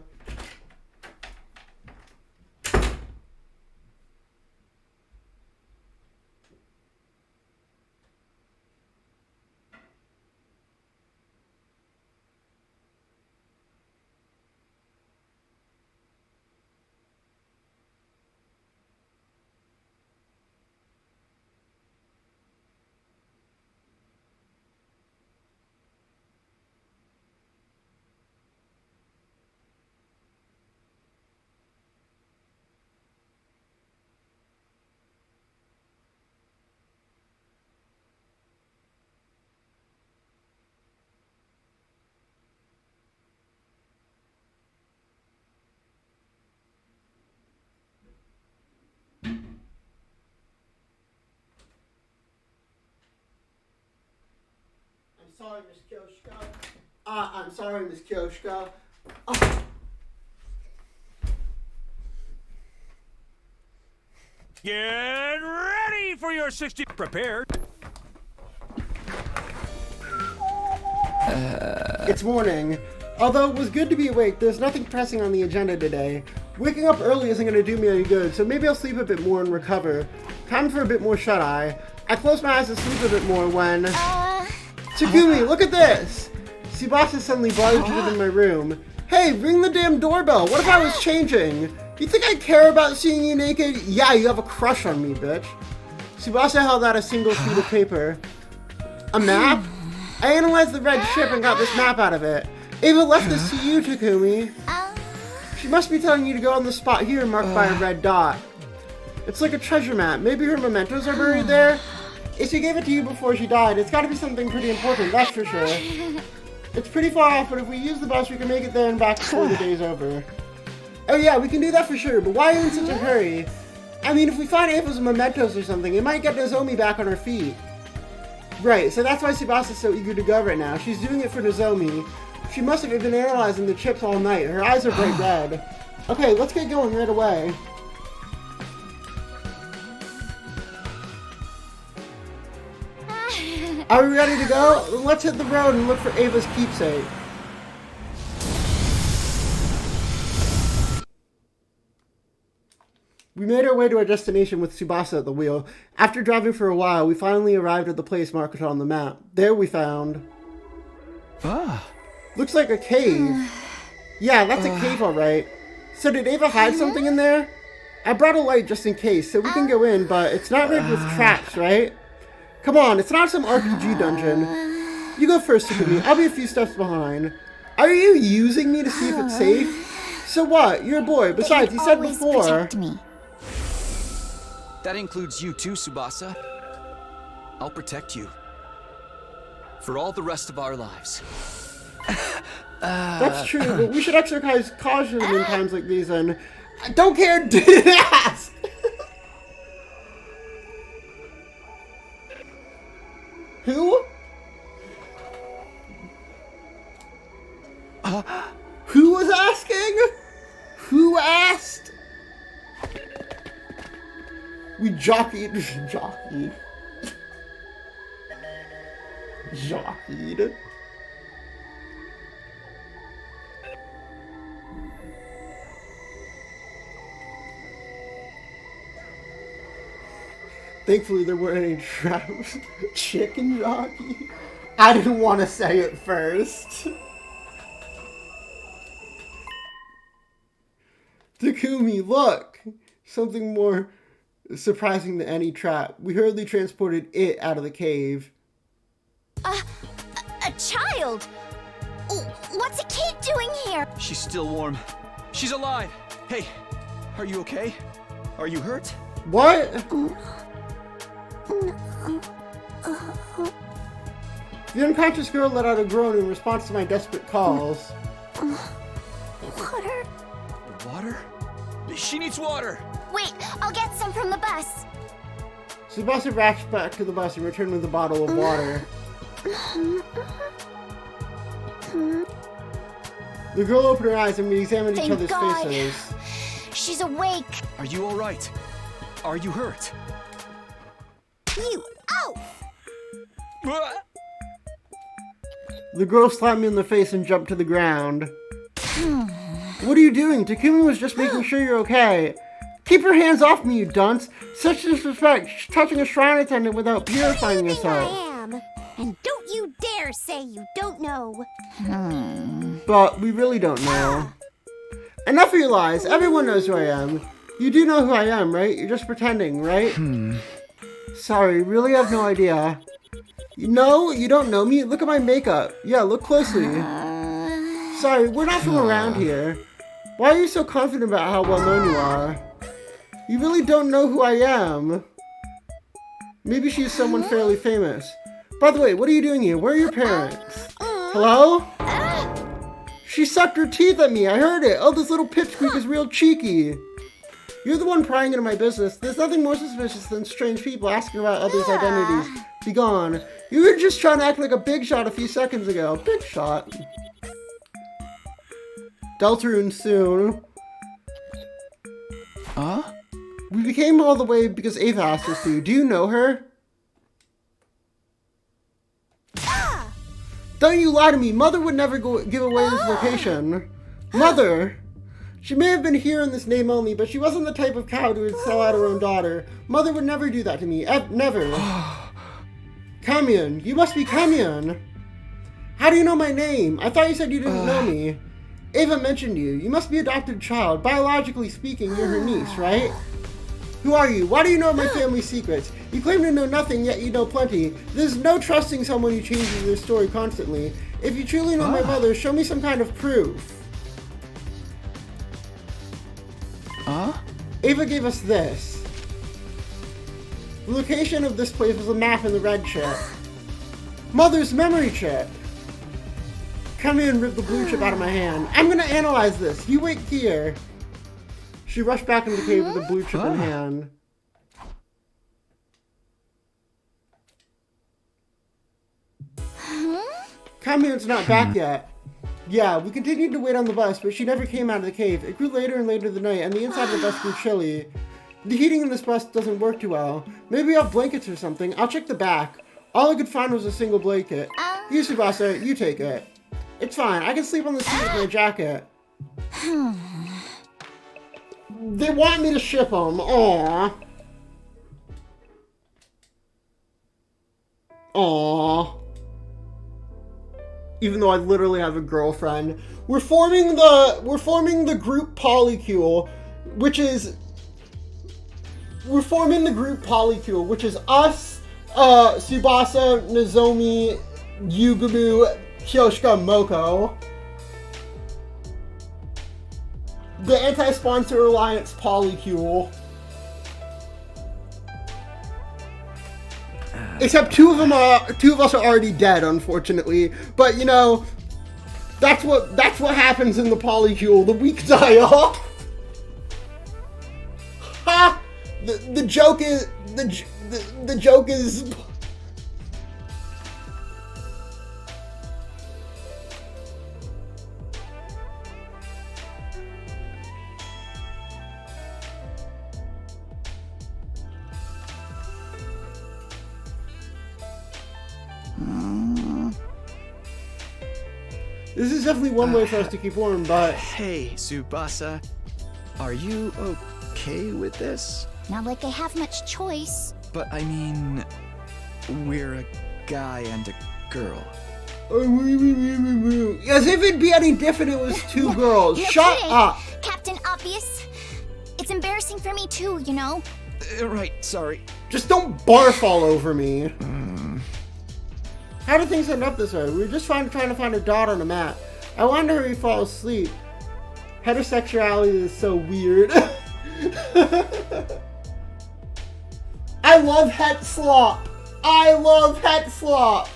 Sorry, Miss Kyoshika. I'm sorry, Miss Kyoshika. Get ready for your 60. Prepared. It's morning. Although it was good to be awake, there's nothing pressing on the agenda today. Waking up early isn't going to do me any good, so maybe I'll sleep a bit more and recover. Time for a bit more shut-eye. I close my eyes to sleep a bit more when... Takumi, look at this! Tsubasa suddenly barged into my room. Hey, ring the damn doorbell! What if I was changing? You think I care about seeing you naked? Yeah, you have a crush on me, bitch. Tsubasa held out a single sheet of paper. A map? I analyzed the red ship and got this map out of it. Ava left this to you, Takumi. She must be telling you to go on the spot here marked by a red dot. It's like a treasure map. Maybe her mementos are buried there? If she gave it to you before she died, it's gotta be something pretty important, that's for sure. It's pretty far off, but if we use the bus, we can make it there and back before the day's over. Oh yeah, we can do that for sure, but why are you in such a hurry? I mean, if we find Ava's mementos or something, it might get Nozomi back on her feet. Right, so that's why Tsubasa's so eager to go right now. She's doing it for Nozomi. She must have been analyzing the chips all night. Her eyes are bright red. Okay, let's get going right away. Are we ready to go? Let's hit the road and look for Ava's keepsake. We made our way to our destination with Tsubasa at the wheel. After driving for a while, we finally arrived at the place marked on the map. There we found... Looks like a cave. Yeah, that's a cave, alright. So did Ava hide something in there? I brought a light just in case, so we can go in, but it's not rigged with traps, right? Come on, it's not some RPG dungeon. You go first, Takumi. I'll be a few steps behind. Are you using me to see if it's safe? So what? You're a boy. Besides, you said before. Protect me. That includes you too, Tsubasa. I'll protect you. For all the rest of our lives. That's true, but we should exercise caution in times like these, and I don't care, didn't ask! Who? Who was asking? Who asked? We jockeyed. Jockeyed. Thankfully, there weren't any traps. Chicken jockey? I didn't want to say it first. Takumi, look! Something more surprising than any trap. We hurriedly transported it out of the cave. A child? What's a kid doing here? She's still warm. She's alive! Hey, are you okay? Are you hurt? What? The unconscious girl let out a groan in response to my desperate calls. Water? Water? She needs water! Wait, I'll get some from the bus. Tsubasa rushed back to the bus and returned with a bottle of water. The girl opened her eyes and we examined each other's faces. She's awake. Are you alright? Are you hurt? You oaf! The girl slapped me in the face and jumped to the ground. What are you doing? Takumi was just making sure you're okay. Keep your hands off me, you dunce! Such disrespect, touching a shrine attendant without purifying yourself. I am. And don't you dare say you don't know. But we really don't know. Enough of your lies. Everyone knows who I am. You do know who I am, right? You're just pretending, right? Sorry, really have no idea. No, you don't know me? Look at my makeup. Yeah, look closely. Sorry, we're not from around here. Why are you so confident about how well known you are? You really don't know who I am. Maybe she's someone fairly famous. By the way, what are you doing here? Where are your parents? Hello? She sucked her teeth at me. I heard it. Oh, this little pipsqueak is real cheeky. You're the one prying into my business. There's nothing more suspicious than strange people asking about others' identities. Be gone. You were just trying to act like a big shot a few seconds ago. Big shot. Deltarune soon. Huh? We became all the way because Ava asked us to. Do you know her? Don't you lie to me. Mother would never give away this location. Mother! She may have been here in this name only, but she wasn't the type of cow who would sell out her own daughter. Mother would never do that to me. Never. Kamyon. You must be Kamyon. How do you know my name? I thought you said you didn't know me. Ava mentioned you. You must be an adopted child. Biologically speaking, you're her niece, right? Who are you? Why do you know my family's secrets? You claim to know nothing, yet you know plenty. There's no trusting someone who changes their story constantly. If you truly know my mother, show me some kind of proof. Ava gave us this. The location of this place was a map in the red chip. Mother's memory chip. Come here and rip the blue chip out of my hand. I'm gonna analyze this. You wait here. She rushed back into the cave with the blue chip in hand. Kamyon's not back yet. Yeah, we continued to wait on the bus, but she never came out of the cave. It grew later and later in the night, and the inside of the bus grew chilly. The heating in this bus doesn't work too well. Maybe we have blankets or something. I'll check the back. All I could find was a single blanket. Here, Tsubasa, you take it. It's fine. I can sleep on the seat with my jacket. They want me to ship them. Aww. Aww. Even though I literally have a girlfriend. We're forming the group Polycule, which is us, Tsubasa, Nozomi, Yuguru, Kyoshika, Moko. The Anti-Sponsor Alliance Polycule. Except two of us are already dead, unfortunately. But you know, that's what happens in the Polycule. The weak die off. Ha! The joke is the joke is. This is definitely one way for us to keep warm, but... Hey, Tsubasa. Are you okay with this? Not like I have much choice. But I mean... we're a guy and a girl. As if it'd be any different if it was two girls. No Shut kidding. up! Captain Obvious. It's embarrassing for me too, you know? Right, sorry. Just don't barf all over me. How did things end up this way? We were just trying to find a dot on a map. I wanted to hurry and fall asleep. Heterosexuality is so weird. I love het slop. I love het slop.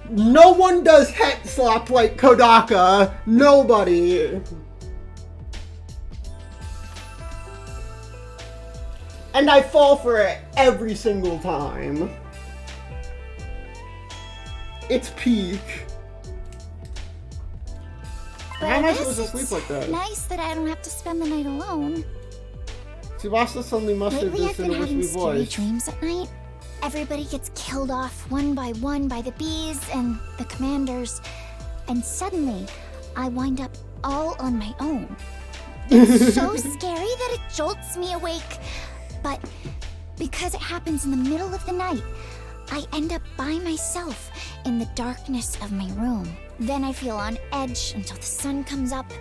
No one does het slop like Kodaka. Nobody. And I fall for it every single time. It's peak. But How am I guess supposed to it's sleep like that? nice that I don't have to spend the night alone. Tsubasa suddenly mustered Lately, I've this in been a having wispy scary voice. dreams at night. Everybody gets killed off one by the bees and the commanders, and suddenly, I wind up all on my own. It's so scary that it jolts me awake, but because it happens in the middle of the night, I end up by myself in the darkness of my room. Then I feel on edge until the sun comes up.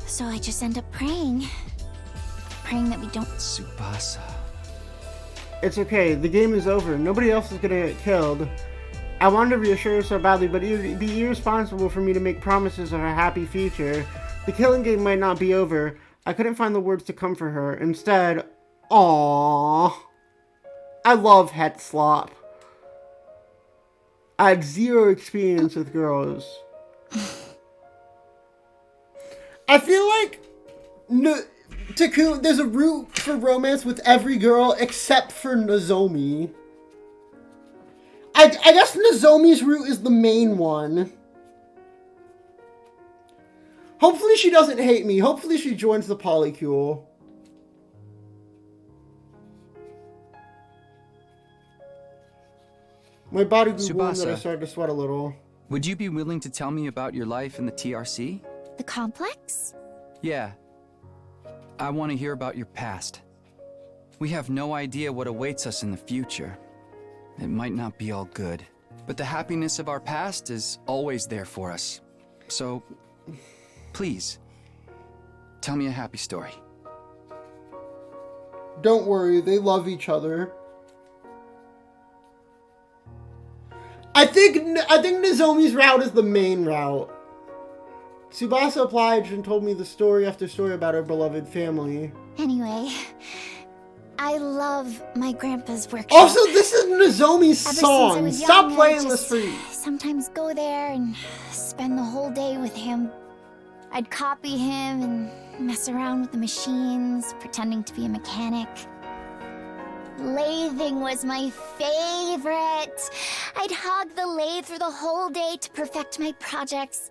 So I just end up praying that we don't... Tsubasa. It's okay, the game is over. Nobody else is gonna get killed. I wanted to reassure her so badly, but it would be irresponsible for me to make promises of a happy future. The killing game might not be over. I couldn't find the words to comfort her. Instead, aww. I love het slop. I had zero experience with girls. I feel like there's a route for romance with every girl except for Nozomi. I guess Nozomi's route is the main one. Hopefully she doesn't hate me. Hopefully she joins the Polycule. My body grew warm that I started to sweat a little. Would you be willing to tell me about your life in the TRC? The complex? Yeah. I want to hear about your past. We have no idea what awaits us in the future. It might not be all good, but the happiness of our past is always there for us. So, please, tell me a happy story. Don't worry, they love each other. I think Nozomi's route is the main route. Tsubasa obliged and told me the story after story about her beloved family. Anyway, I love my grandpa's workshop. Also, this is Nozomi's Ever song. since I was Stop young, playing I this just for you. sometimes go there and spend the whole day with him. I'd copy him and mess around with the machines, pretending to be a mechanic. Lathing was my favorite. I'd hog the lathe for the whole day to perfect my projects.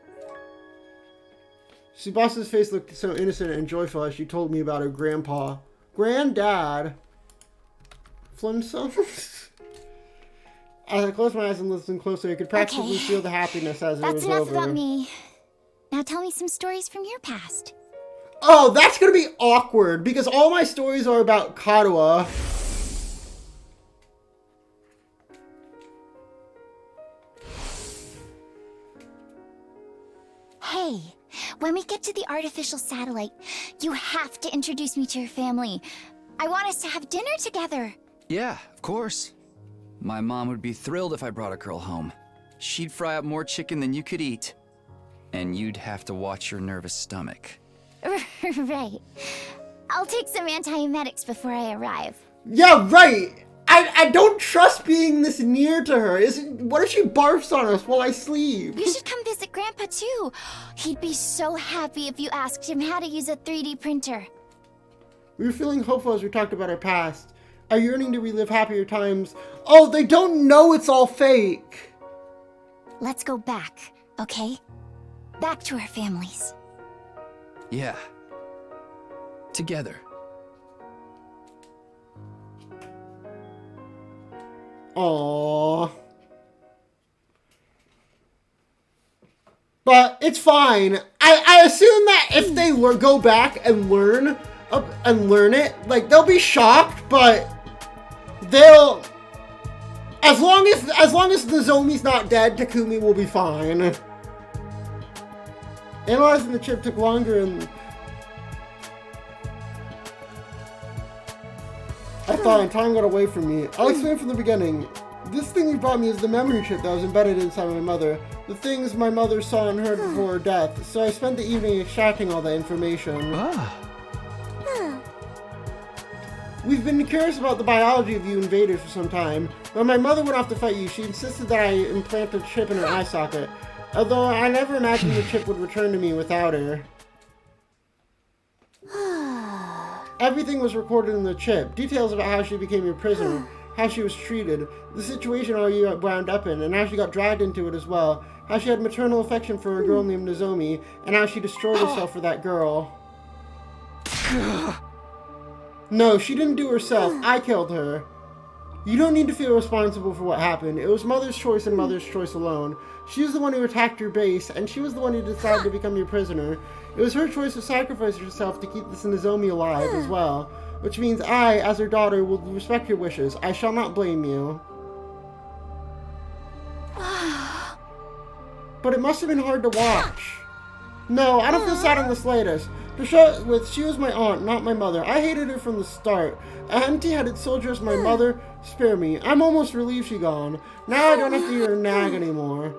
Tsubasa's face looked so innocent and joyful as she told me about her grandpa. Granddad. Flintstones? As I closed my eyes and listened closer, I could practically feel the happiness as it was That's enough over. about me. Now tell me some stories from your past. Oh, that's gonna be awkward because all my stories are about Kadoa. Hey, when we get to the artificial satellite, you have to introduce me to your family. I want us to have dinner together. Yeah, of course. My mom would be thrilled if I brought a girl home. She'd fry up more chicken than you could eat. And you'd have to watch your nervous stomach. Right. I'll take some antiemetics before I arrive. Yeah, right. I don't trust being this near to her. What if she barfs on us while I sleep? You should come visit Grandpa too. He'd be so happy if you asked him how to use a 3D printer. We were feeling hopeful as we talked about our past. Our yearning to relive happier times. Oh, they don't know it's all fake. Let's go back, okay? Back to our families. Yeah. Together. Aww. But it's fine. I assume that if they go back and learn it, like, they'll be shocked, but they'll, as long as Nozomi's not dead, Takumi will be fine. Analyzing the chip took longer, and I thought time got away from me. I'll explain from the beginning. This thing you brought me is the memory chip that was embedded inside my mother. The things my mother saw and heard before her death. So I spent the evening extracting all that information. We've been curious about the biology of you invaders for some time. When my mother went off to fight you, she insisted that I implant a chip in her eye socket. Although I never imagined the chip would return to me without her. Everything was recorded in the chip. Details about how she became your prisoner, how she was treated, the situation all you wound up in, and how she got dragged into it as well. How she had maternal affection for a girl named Nozomi, and how she destroyed herself for that girl. No, she didn't do herself. I killed her. You don't need to feel responsible for what happened. It was Mother's choice and Mother's choice alone. She was the one who attacked your base, and she was the one who decided to become your prisoner. It was her choice to sacrifice herself to keep this Nozomi alive as well. Which means I, as her daughter, will respect your wishes. I shall not blame you. But it must have been hard to watch. No, I don't feel sad in the slightest. To show with, she was my aunt, not my mother. I hated her from the start. An empty-headed soldier is my mother. Spare me. I'm almost relieved she's gone. Now I don't have to hear her nag anymore.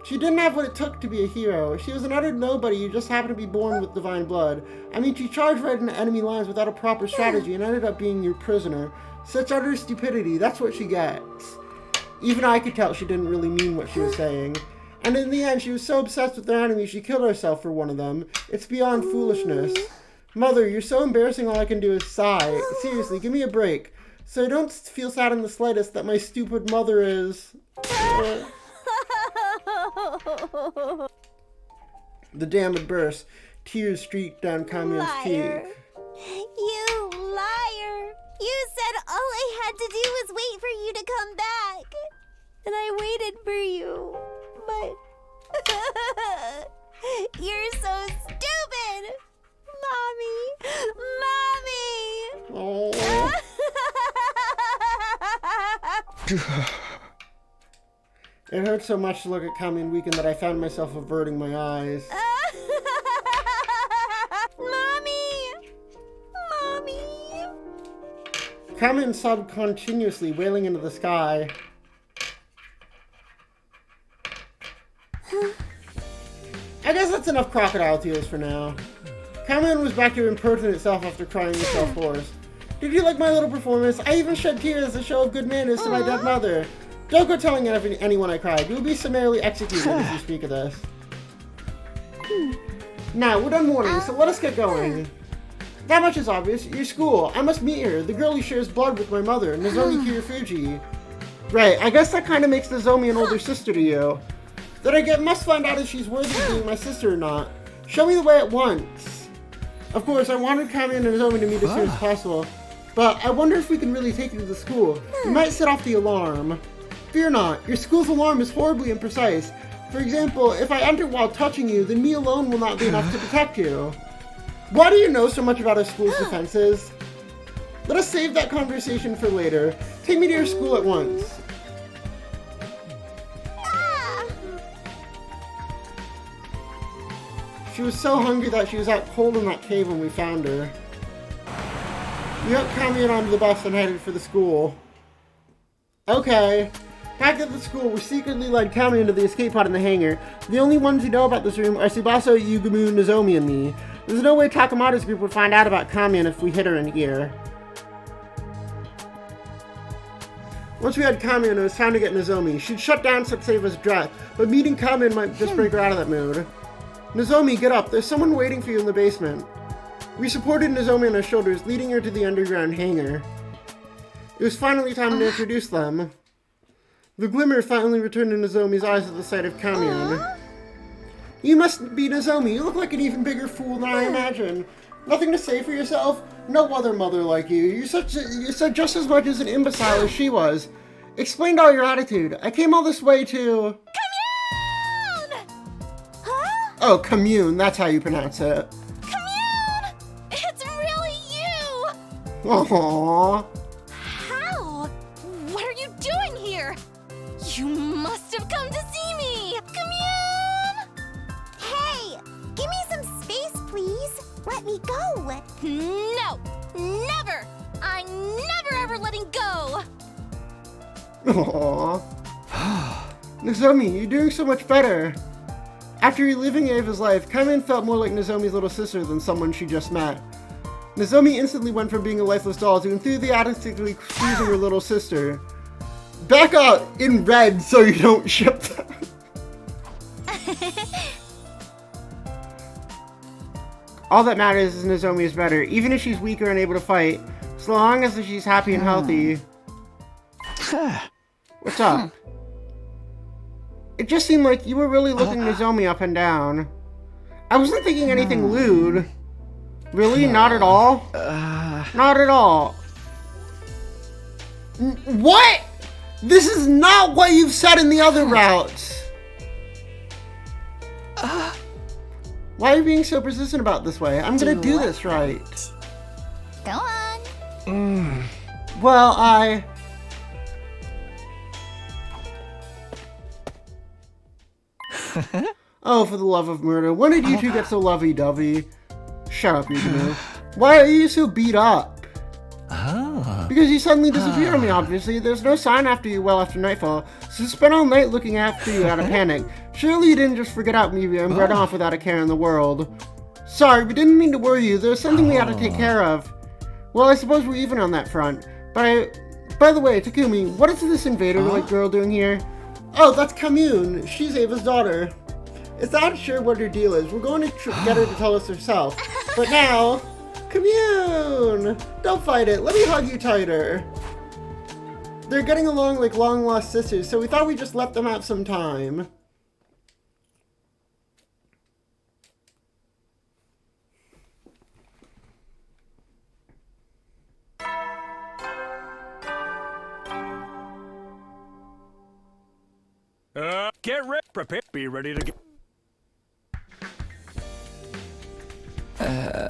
She didn't have what it took to be a hero. She was an utter nobody who just happened to be born with divine blood. I mean, she charged right into enemy lines without a proper strategy and ended up being your prisoner. Such utter stupidity, that's what she gets. Even I could tell she didn't really mean what she was saying. And in the end, she was so obsessed with their enemy, she killed herself for one of them. It's beyond foolishness. Mother, you're so embarrassing, all I can do is sigh. Seriously, give me a break. So I don't feel sad in the slightest that my stupid mother is... The dam had burst. Tears streaked down Kamion's cheek. You liar! You said all I had to do was wait for you to come back. And I waited for you. But... You're so stupid! Mommy! Mommy! Oh. It hurt so much to look at Kamion weakened that I found myself averting my eyes. Mommy! Mommy! Kamion sobbed continuously, wailing into the sky. I guess that's enough crocodile tears for now. Kamion was back to impertinent self after crying herself hoarse. Did you like my little performance? I even shed tears as a show of good manners to my dead mother. Don't go telling anyone I cried. You will be summarily executed if you speak of this. Now, we're done mourning, so let us get going. That much is obvious. Your school. I must meet her. The girl who shares blood with my mother, Nozomi Kirifuji. Right, I guess that kind of makes Nozomi an older sister to you. That I must find out if she's worthy of being my sister or not. Show me the way at once. Of course, I wanted Kami and Nozomi to meet as soon as possible, but I wonder if we can really take you to the school. We might set off the alarm. Fear not, your school's alarm is horribly imprecise. For example, if I enter while touching you, then me alone will not be enough to protect you. Why do you know so much about our school's defenses? Let us save that conversation for later. Take me to your school at once. She was so hungry that she was out cold in that cave when we found her. We hooked Kamion onto the bus and headed for the school. Okay. Back at the school, we secretly led Kami into the escape pod in the hangar. The only ones who know about this room are Tsubasa, Yugumu, Nozomi, and me. There's no way Takamada's group would find out about Kami if we hid her in here. Once we had Kami, it was time to get Nozomi. She'd shut down Satseva's breath, but meeting Kami might just break her out of that mood. Nozomi, get up. There's someone waiting for you in the basement. We supported Nozomi on our shoulders, leading her to the underground hangar. It was finally time to introduce them. The glimmer finally returned to Nozomi's eyes at the sight of Kamiun. You must be Nozomi. You look like an even bigger fool than I imagined. Nothing to say for yourself? No other mother like you. You said just as much as an imbecile as she was. Explained all your attitude. I came all this way to... Commune! Huh? Oh, commune. That's how you pronounce it. Commune! It's really you! Aww. How? What are you doing here? You must have come to see me! Commune! Hey! Give me some space, please! Let me go! No! Never! I'm never ever letting go! Aww. Nozomi, you're doing so much better. After reliving Ava's life, Kaiman felt more like Nozomi's little sister than someone she just met. Nozomi instantly went from being a lifeless doll to enthusiastically squeezing her little sister. Back up in red so you don't ship them. All that matters is Nozomi is better, even if she's weak or unable to fight, so long as she's happy and healthy. What's up? It just seemed like you were really looking Nozomi up and down. I wasn't thinking anything lewd. Really? Not at all? Not at all. What? This is not what you've said in the other routes. Why are you being so persistent about this way? I'm gonna do this right. Go on. Well, Oh, for the love of murder. When did you two get so lovey-dovey? Shut up, Yugumu. Why are you so beat up? Because you suddenly disappeared on me, obviously. There's no sign after you well after nightfall, so spent all night looking after you out of panic. Surely you didn't just forget out me and run off without a care in the world. Sorry, we didn't mean to worry you. There's something we had to take care of. Well, I suppose we're even on that front. By the way, Takumi, what is this invader-like girl doing here? Oh, that's Commune. She's Ava's daughter. It's not sure what her deal is. We're going to get her to tell us herself. But now, Commune! Don't fight it. Let me hug you tighter. They're getting along like long-lost sisters, so we thought we'd just let them have some time. Get ready, prepare, be ready to get.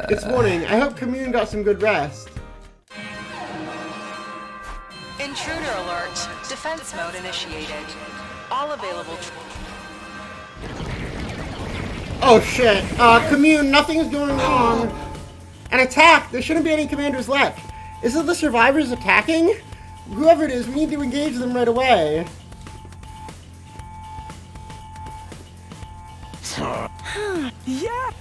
It's morning. I hope Commune got some good rest. Intruder alert. Defense mode initiated. All available. Oh shit. Commune, nothing's going wrong. An attack! There shouldn't be any commanders left. Is it the survivors attacking? Whoever it is, we need to engage them right away. Yeah!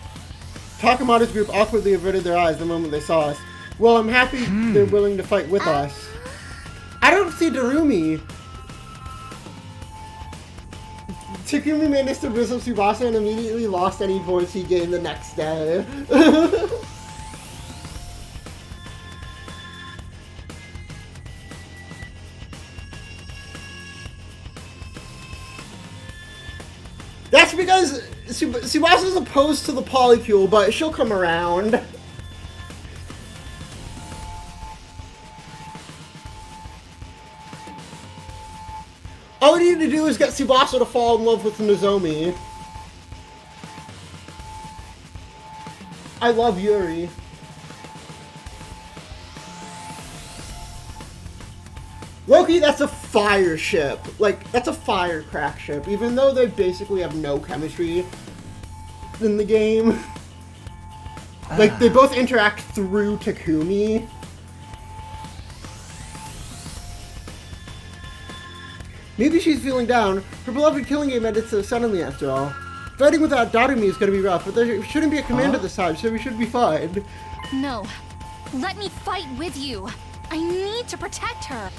Takamada's group awkwardly averted their eyes the moment they saw us. Well, I'm happy they're willing to fight with us. I don't see Darumi. Takumi managed to bristle Tsubasa and immediately lost any voice he gained the next day. That's because Tsubasa's opposed to the polycule, but she'll come around. All we need to do is get Tsubasa to fall in love with Nozomi. I love Yuri. Loki, that's a fire ship. Like, that's a firecrack ship, even though they basically have no chemistry in the game. Like, they both interact through Takumi. Maybe she's feeling down. Her beloved killing game ended so suddenly after all. Fighting without Darumi is going to be rough, but there shouldn't be a commander this time, so we should be fine. No. Let me fight with you. I need to protect her.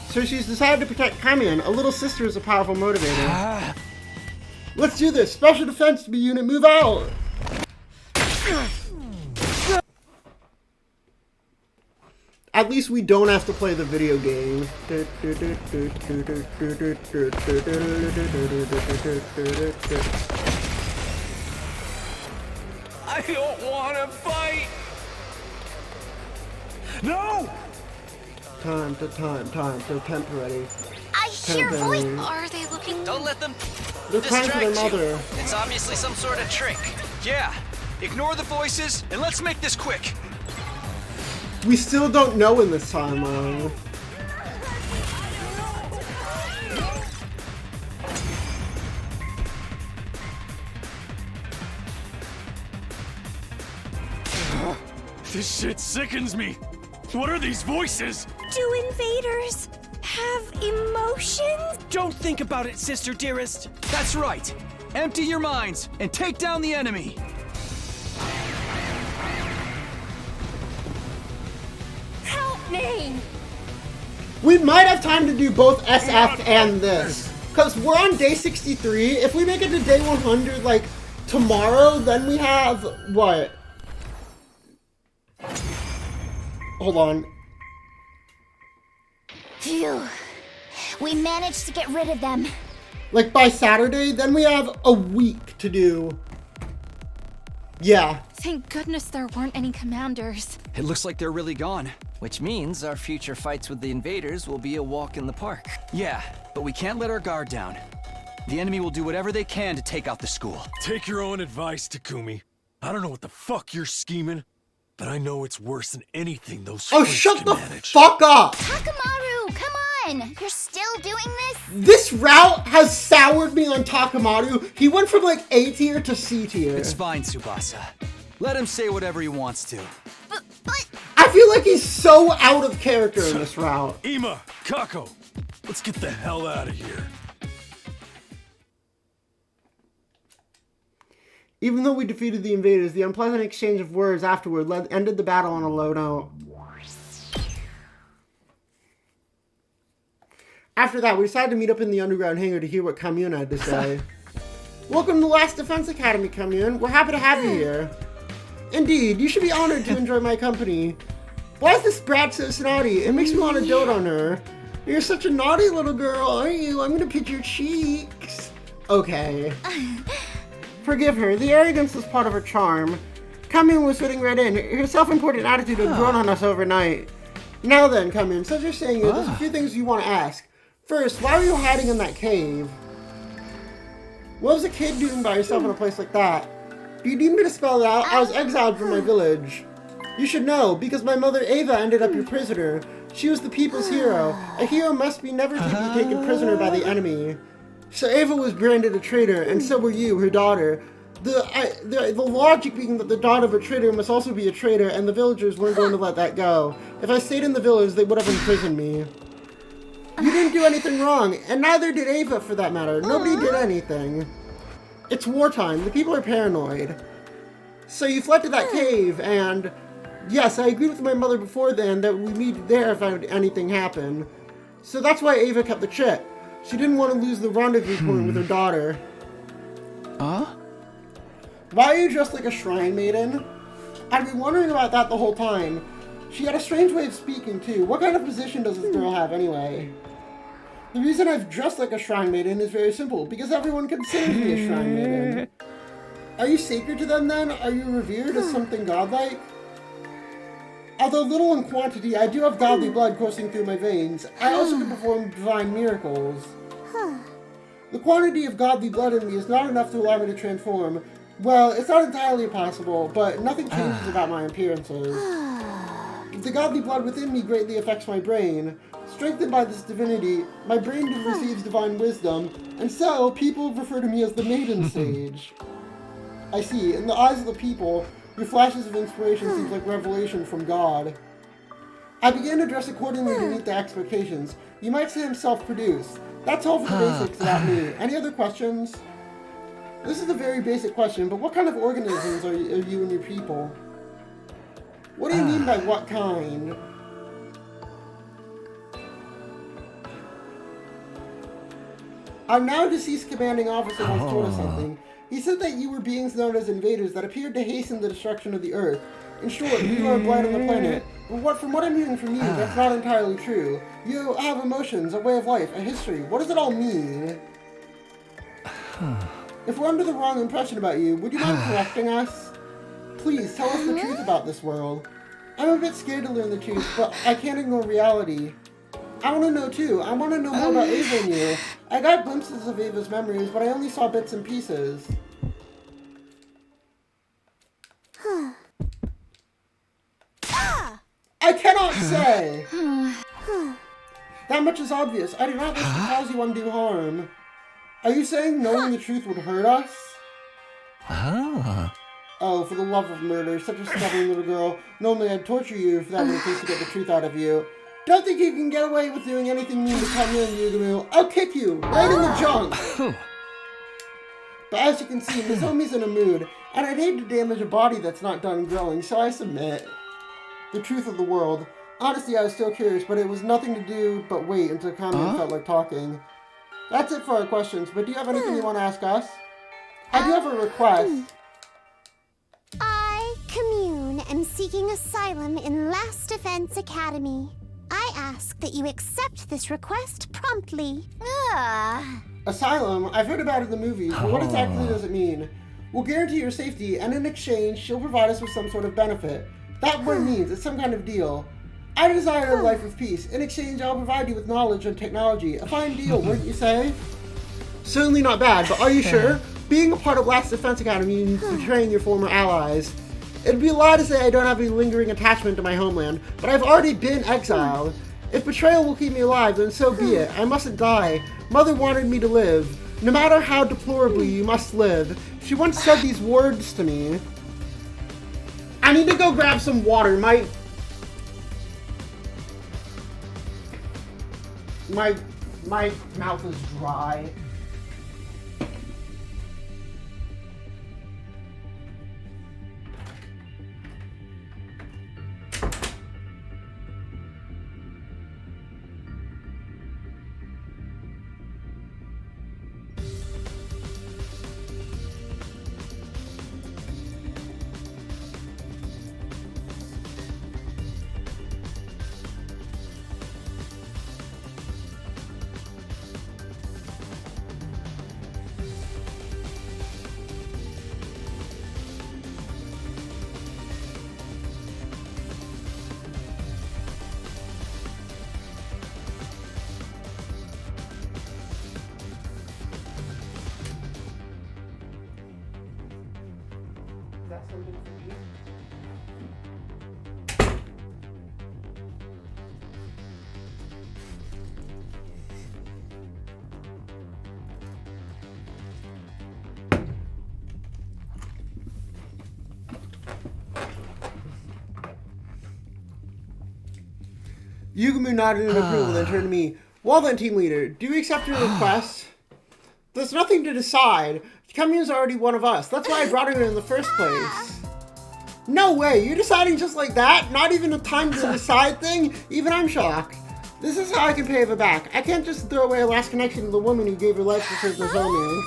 So she's decided to protect Kamiun. A little sister is a powerful motivator. Let's do this. Special Defense unit, move out. At least we don't have to play the video game. I don't want to fight! No! Time to temporary. I hear voice. Are they looking? Don't let them They're trying to their distract you. mother. It's obviously some sort of trick. Yeah, ignore the voices and let's make this quick. We still don't know in this timeline. This shit sickens me. What are these voices? Do invaders have emotions? Don't think about it, sister dearest. That's right. Empty your minds and take down the enemy. Help me! We might have time to do both SF and this. Because we're on day 63. If we make it to day 100, like, tomorrow, then we have, what? Hold on. Phew. We managed to get rid of them. Like, by Saturday, then we have a week to do. Yeah. Thank goodness there weren't any commanders. It looks like they're really gone. Which means our future fights with the invaders will be a walk in the park. Yeah, but we can't let our guard down. The enemy will do whatever they can to take out the school. Take your own advice, Takumi. I don't know what the fuck you're scheming, but I know it's worse than anything those Oh, freaks shut can the manage. fuck up! Takamaru, come on! You're still doing this? This route has soured me on Takamaru. He went from, like, A tier to C tier. It's fine, Tsubasa. Let him say whatever he wants to. But... I feel like he's so out of character in this route. Ima, Kako, let's get the hell out of here. Even though we defeated the invaders, the unpleasant exchange of words afterward ended the battle on a low note. After that, we decided to meet up in the underground hangar to hear what Kamiun had to say. Welcome to Last Defense Academy, Kamiun. We're happy to have you here. Indeed, you should be honored to enjoy my company. Why is this brat so snotty? It makes me want to dote on her. You're such a naughty little girl, aren't you? I'm gonna pinch your cheeks. Okay. Forgive her. The arrogance is part of her charm. Kamiun was fitting right in. Her self-important attitude had grown on us overnight. Now then, Kamiun, since you're staying here, there's a few things you want to ask. First, why were you hiding in that cave? What was a kid doing by yourself in a place like that? Do you need me to spell it out? I was exiled from my village. You should know, because my mother Ava ended up your prisoner. She was the people's hero. A hero must be never to be taken prisoner by the enemy. So Ava was branded a traitor, and so were you, her daughter. The logic being that the daughter of a traitor must also be a traitor, and the villagers weren't going to let that go. If I stayed in the village, they would have imprisoned me. You didn't do anything wrong, and neither did Ava for that matter. Nobody did anything. It's wartime. The people are paranoid. So you fled to that cave, and yes, I agreed with my mother before then that we'd meet there if anything happened. So that's why Ava kept the chip. She didn't want to lose the rendezvous point with her daughter. Huh? Why are you dressed like a shrine maiden? I've been wondering about that the whole time. She had a strange way of speaking, too. What kind of position does this girl have, anyway? The reason I've dressed like a shrine maiden is very simple, because everyone considers me a shrine maiden. Are you sacred to them, then? Are you revered as something godlike? Although little in quantity, I do have godly blood coursing through my veins. I also can perform divine miracles. The quantity of godly blood in me is not enough to allow me to transform. Well, it's not entirely impossible, but nothing changes about my appearances. The godly blood within me greatly affects my brain. Strengthened by this divinity, my brain receives divine wisdom, and so people refer to me as the Maiden Sage. I see, in the eyes of the people, your flashes of inspiration seems like revelation from God. I began to dress accordingly to meet the expectations. You might say I'm self-produced. That's all for the basics about me. Any other questions? This is a very basic question, but what kind of organisms are you and your people? What do you mean by what kind? Our now deceased commanding officer once told us something. He said that you were beings known as invaders that appeared to hasten the destruction of the Earth. In short, you are a blight on the planet. But from what I'm hearing from you, that's not entirely true. You have emotions, a way of life, a history. What does it all mean? If we're under the wrong impression about you, would you mind correcting us? Please, tell us the truth about this world. I'm a bit scared to learn the truth, but I can't ignore reality. I want to know too. I want to know more about Ava and you. I got glimpses of Ava's memories, but I only saw bits and pieces. I cannot say! That much is obvious. I do not wish to cause you undue harm. Are you saying knowing the truth would hurt us? Oh, for the love of murder, such a stubborn little girl. Normally I'd torture you if that were the case to get the truth out of you. Don't think you can get away with doing anything mean to come in, Yugumu. I'll kick you, right in the junk! But as you can see, Nozomi's in a mood, and I'd hate to damage a body that's not done growing, so I submit. The truth of the world. Honestly, I was still curious, but it was nothing to do but wait until Kamiya felt like talking. That's it for our questions, but do you have anything you want to ask us? I do have a request. I, Commune, am seeking asylum in Last Defense Academy. I ask that you accept this request promptly. Asylum? I've heard about it in the movies, but what exactly does it mean? We'll guarantee your safety, and in exchange, she'll provide us with some sort of benefit. That's what it means. It's some kind of deal. I desire a life of peace. In exchange, I'll provide you with knowledge and technology. A fine deal, wouldn't you say? Certainly not bad, but are you sure? Being a part of Last Defense Academy means betraying your former allies. It'd be a lie to say I don't have any lingering attachment to my homeland, but I've already been exiled. If betrayal will keep me alive, then so be it. I mustn't die. Mother wanted me to live. No matter how deplorably, you must live. She once said these words to me. I need to go grab some water. My mouth is dry. Yugumu nodded in approval, then turned to me. Well then, team leader, do you accept your request? There's nothing to decide. Kamiya's already one of us. That's why I brought her in the first place. No way, you're deciding just like that? Not even a time to decide thing? Even I'm shocked. This is how I can pay Eva back. I can't just throw away a last connection to the woman who gave her life to save Nozomi.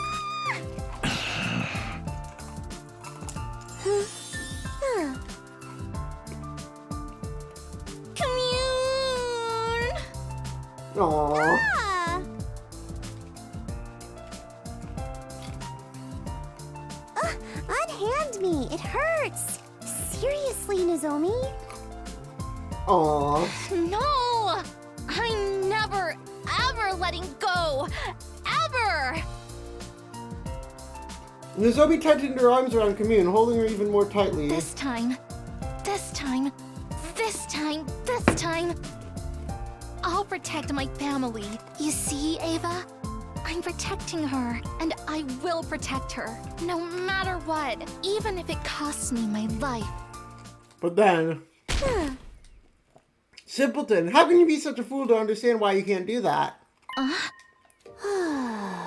Aww. Unhand me. It hurts. Seriously, Nozomi? Aww. No! I'm never, ever letting go. Ever! Nozomi tightened her arms around Commune, holding her even more tightly. This time. I'll protect my family. You see, Ava? I'm protecting her, and I will protect her, no matter what, even if it costs me my life. But then... Simpleton, how can you be such a fool to understand why you can't do that?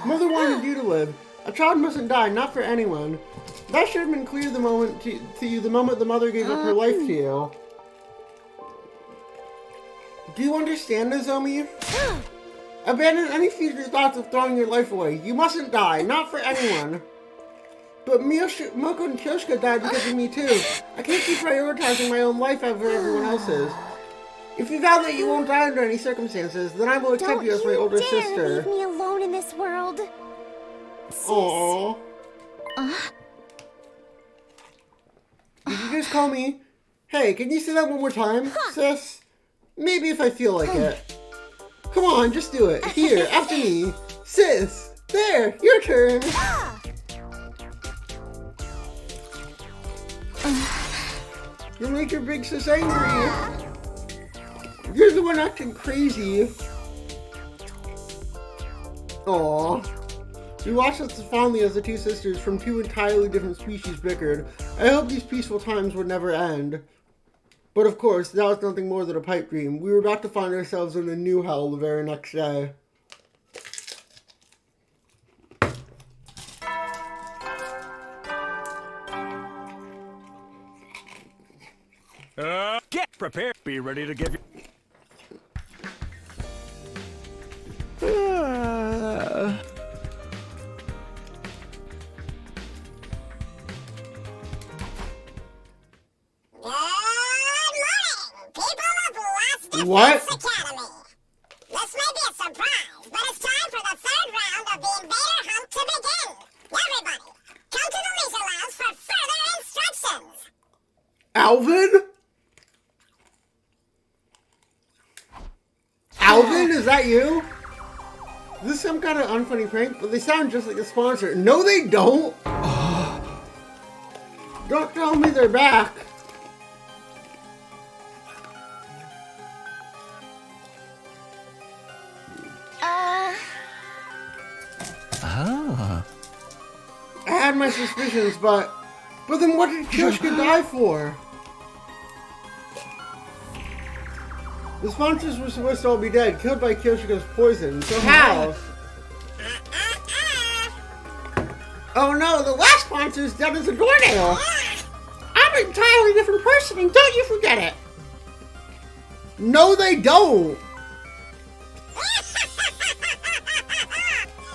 Mother wanted you to live. A child mustn't die, not for anyone. That should have been clear the moment to you the moment the mother gave up her life to you. Do you understand, Nozomi? Abandon any future thoughts of throwing your life away. You mustn't die, not for anyone. But Moko and Kyoshika died because of me too. I can't keep prioritizing my own life over everyone else's. If you vow that you won't die under any circumstances, then I will accept you as my older sister. Don't leave me alone in this world. Aww. Did you just call me? Hey, can you say that one more time, sis? Maybe if I feel like it. Come on, just do it. Here, after me. Sis! There, your turn! You'll make your big sis angry. You're the one acting crazy. Aww. We watched as fondly as the two sisters from two entirely different species bickered. I hope these peaceful times would never end. But of course, that was nothing more than a pipe dream. We were about to find ourselves in a new hell the very next day. Get prepared. Be ready to give you. What? Academy. This may be a surprise, but it's time for the third round of the Invader Hunt to begin. Everybody, come to the Leisure Lounge for further instructions. Alvin? Alvin, is that you? Is this some kind of unfunny prank? But they sound just like a sponsor. No, they don't. Don't tell me they're back. I had my suspicions, but then what did Kyoshika die for? The sponsors were supposed to all be dead, killed by Kyoshika's poison. So how? Oh no, the last sponsor's dead as a doornail. I'm an entirely different person, and don't you forget it. No, they don't.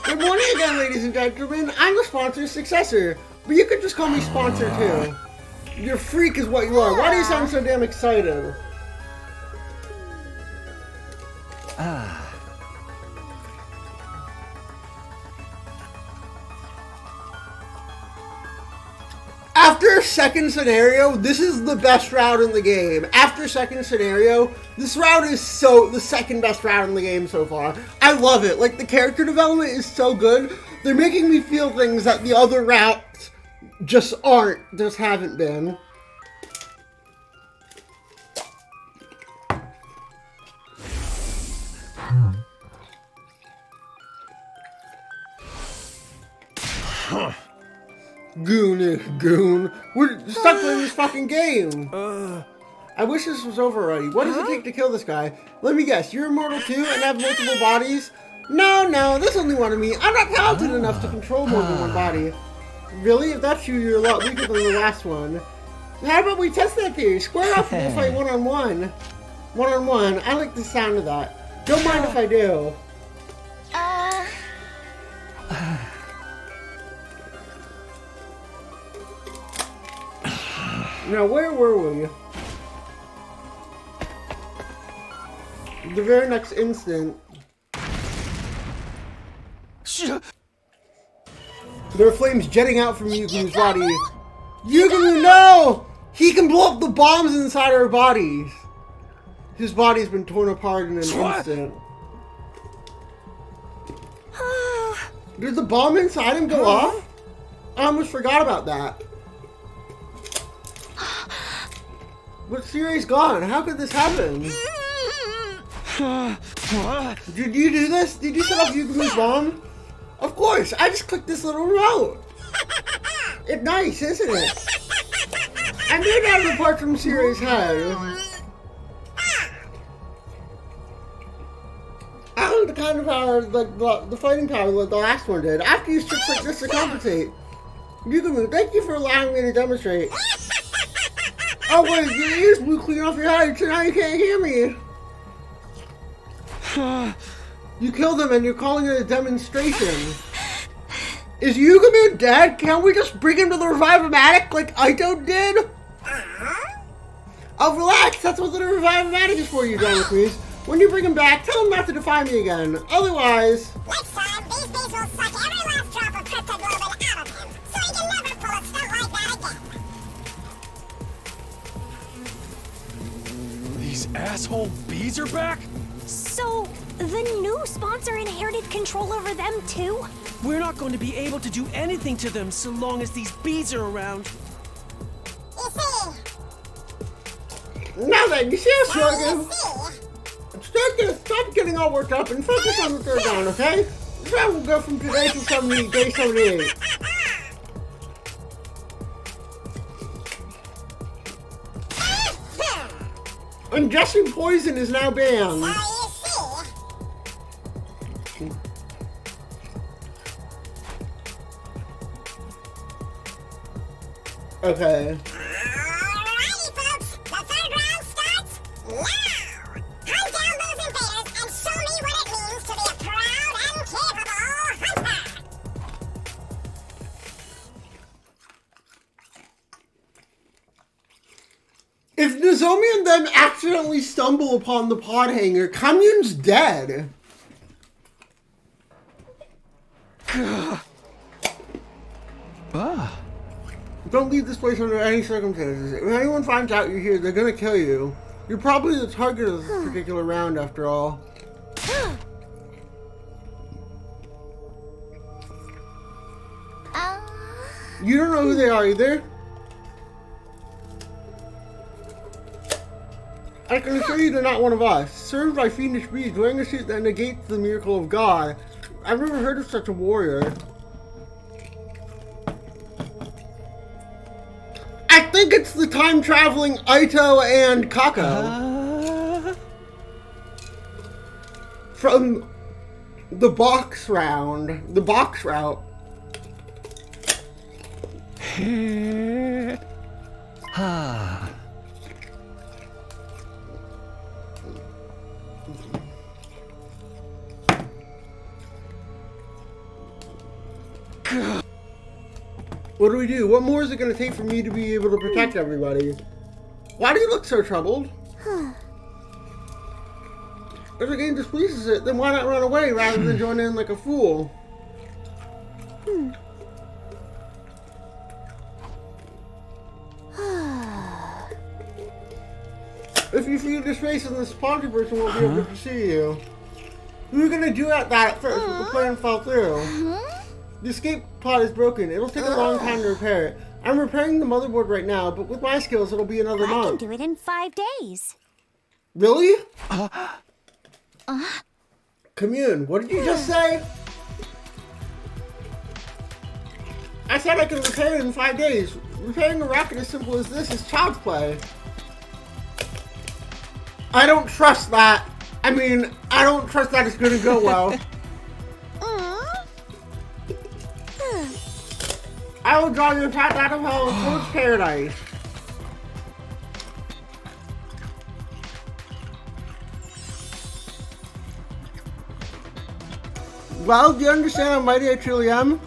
Good morning again, ladies and gentlemen. I'm the sponsor's successor, but you could just call me sponsor too. Your freak is what you are. Why do you sound so damn excited? After second scenario, this is the best route in the game. After second scenario, this route is the second best route in the game so far. I love it. Like, the character development is so good. They're making me feel things that the other routes just haven't been. Goon. We're stuck playing this fucking game. I wish this was over already. What does it take to kill this guy? Let me guess, you're immortal too and have multiple bodies? No, there's only one of me. I'm not talented enough to control more than one body. Really? If that's true, you're a lot weaker than the last one. How about we test that theory? Square off and we'll fight one-on-one. One-on-one. I like the sound of that. Don't mind if I do. Now, where were we? The very next instant. There are flames jetting out from Yugunu's body. Yugunu, no! He can blow up the bombs inside our bodies. His body's been torn apart in an instant. Did the bomb inside him go off? I almost forgot about that. But Siri's gone. How could this happen? Did you do this? Did you set off Yugunu's bomb? Of course. I just clicked this little remote. It's nice, isn't it? I knew that apart from Siri's head. kind of power, like the fighting power that the last one did. After you use tricks like this to compensate. Yugumu, thank you for allowing me to demonstrate. Oh wait, your ears blew clean off your head, so now you can't hear me. You killed him and you're calling it a demonstration. Is Yugumu dead? Can't we just bring him to the revive-o-matic like Aito did? Oh, relax. That's what the revive-o-matic is for, you Dinoquees. When you bring him back, tell him not to defy me again. Otherwise... Next time, these bees will suck every last drop of cryptoglobin out of him, so he can never pull a stunt like that again. These asshole bees are back? So, the new sponsor inherited control over them too? We're not going to be able to do anything to them so long as these bees are around. You see... Now then, you see us, Shogun? Stop getting all worked up and focus on the third round, okay? This round will go from today to day 78. Ingesting poison is now banned. Okay. Alrighty, folks. The third round starts now. Hunt down those invaders and show me what it means to be a proud and capable hunter. If Nozomi and them accidentally stumble upon the pod hanger, Kamyun's dead. Don't leave this place under any circumstances. If anyone finds out you're here, they're gonna kill you. You're probably the target of this particular round, after all. You don't know who they are either? I can assure you they're not one of us. Served by fiendish bees, wearing a suit that negates the miracle of God. I've never heard of such a warrior. I think it's the time-traveling Aito and Kako. From the box round. The box route. What do we do? What more is it going to take for me to be able to protect everybody? Why do you look so troubled? If the game displeases it, then why not run away rather than join in like a fool? If you feel disgrace, then the sponsor person won't be able to pursue you. We were going to do that at first, but the plan fell through. The escape pod is broken. It'll take a long time to repair it. I'm repairing the motherboard right now, but with my skills, it'll be another month. I can do it in 5 days. Really? Commune, what did you just say? I said I could repair it in 5 days. Repairing a rocket as simple as this is child's play. I don't trust that. I mean, I don't trust that it's gonna go well. I will draw your path out of hell towards paradise. Well, do you understand how mighty I truly am?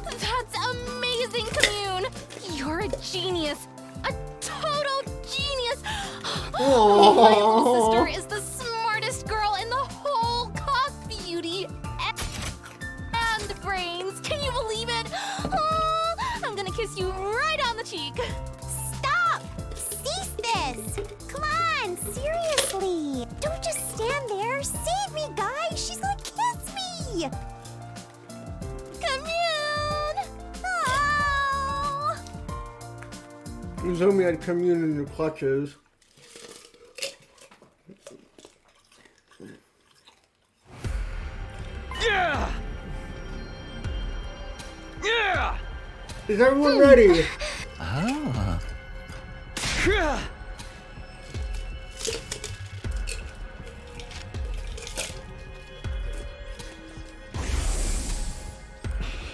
That's amazing, Commune! You're a genius! A total genius! Aww. My little sister is the smartest girl in the whole Cos Beauty and brains. Can you believe it? Oh, I'm gonna kiss you right on the cheek. Stop! Cease this! Come on, seriously! Don't just stand there. Save me, guys! She's gonna kiss me! Commune! Oh! Nozomi had Commune in the clutches. Yeah! Yeah! Is everyone ready?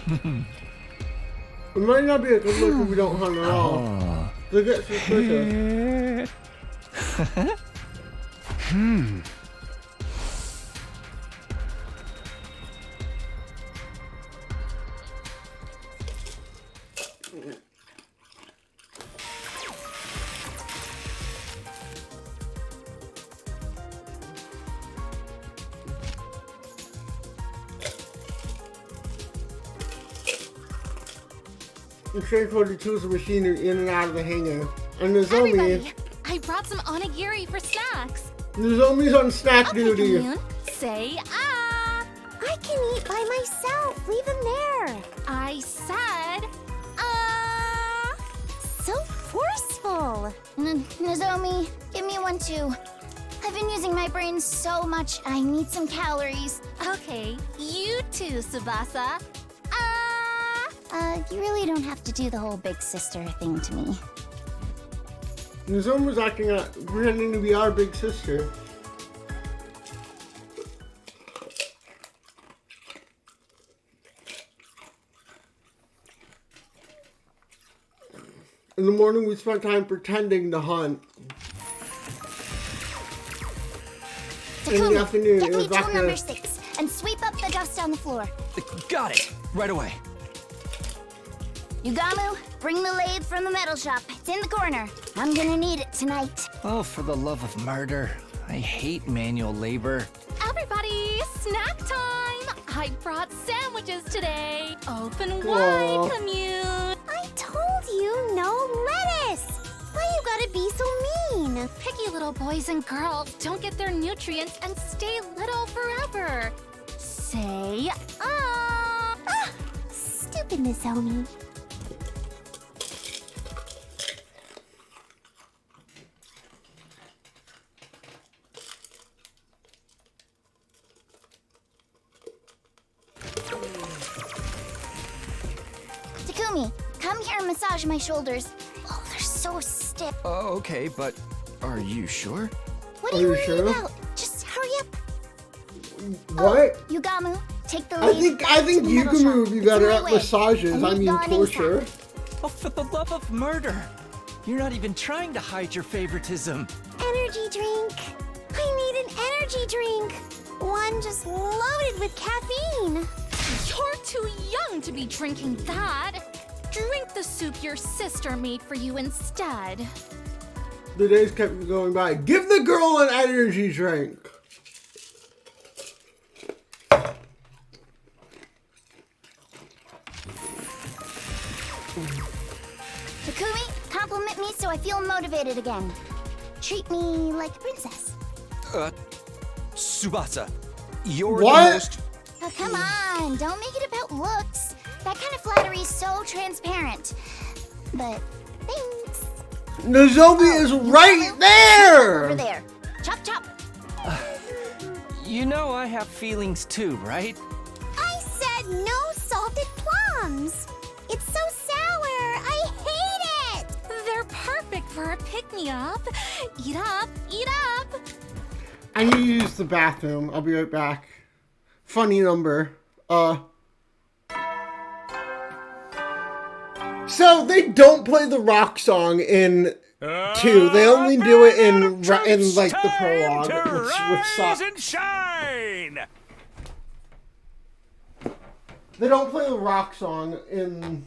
It might not be a good look if we don't hunt at all. They get suspicious. The train 42 is a machinery in and out of the hangar. And Nozomi, Everybody, I brought some onigiri for snacks. Nozomi's on snack duty. Commune, say ah. I can eat by myself. Leave him there. I said ah. So forceful. Nozomi, give me one too. I've been using my brain so much, I need some calories. Okay, you too, Tsubasa. Ah. You really don't have to do the whole big sister thing to me. Nozomi's pretending to be our big sister. In the morning, we spent time pretending to hunt. In the afternoon, get it was me back tool to... number 6 and sweep up the dust on the floor. Got it. Right away. Yugamu, bring the lathe from the metal shop. It's in the corner. I'm gonna need it tonight. Oh, for the love of murder. I hate manual labor. Everybody, snack time! I brought sandwiches today. Open Aw. wide, Commune. I told you, no lettuce. Why you gotta be so mean? Picky little boys and girls don't get their nutrients and stay little forever. Say ah. Ah, stupid Nozomi. Takumi, come here and massage my shoulders. Oh, they're so stiff. Oh, okay, but are you sure? What Are are you you worried sure? about? Just hurry up. What? Yugamu, take the I lead. think back to the metal Yugamu shop. would be It's better my at way. massages. And I leave mean Dawn torture. inside. Oh, for the love of murder. You're not even trying to hide your favoritism. Energy drink. I need an energy drink. One just loaded with caffeine. You're too young to be drinking that. Drink the soup your sister made for you instead. The days kept going by. Give the girl an energy drink. Takumi, compliment me so I feel motivated again. Treat me like a princess. Tsubasa, you're What? the most... Oh, come on, don't make it about looks. That kind of flattery is so transparent. But thanks. Nozomi is right Over there! there. Chop, chop. You know I have feelings too, right? I said no salted plums. It's so sour. I hate it. They're perfect for a pick-me-up. Eat up, eat up. I need to use the bathroom. I'll be right back. Funny number. So they don't play the rock song in 2. They only do it in like the prologue, which sucks. and shine! They don't play the rock song in.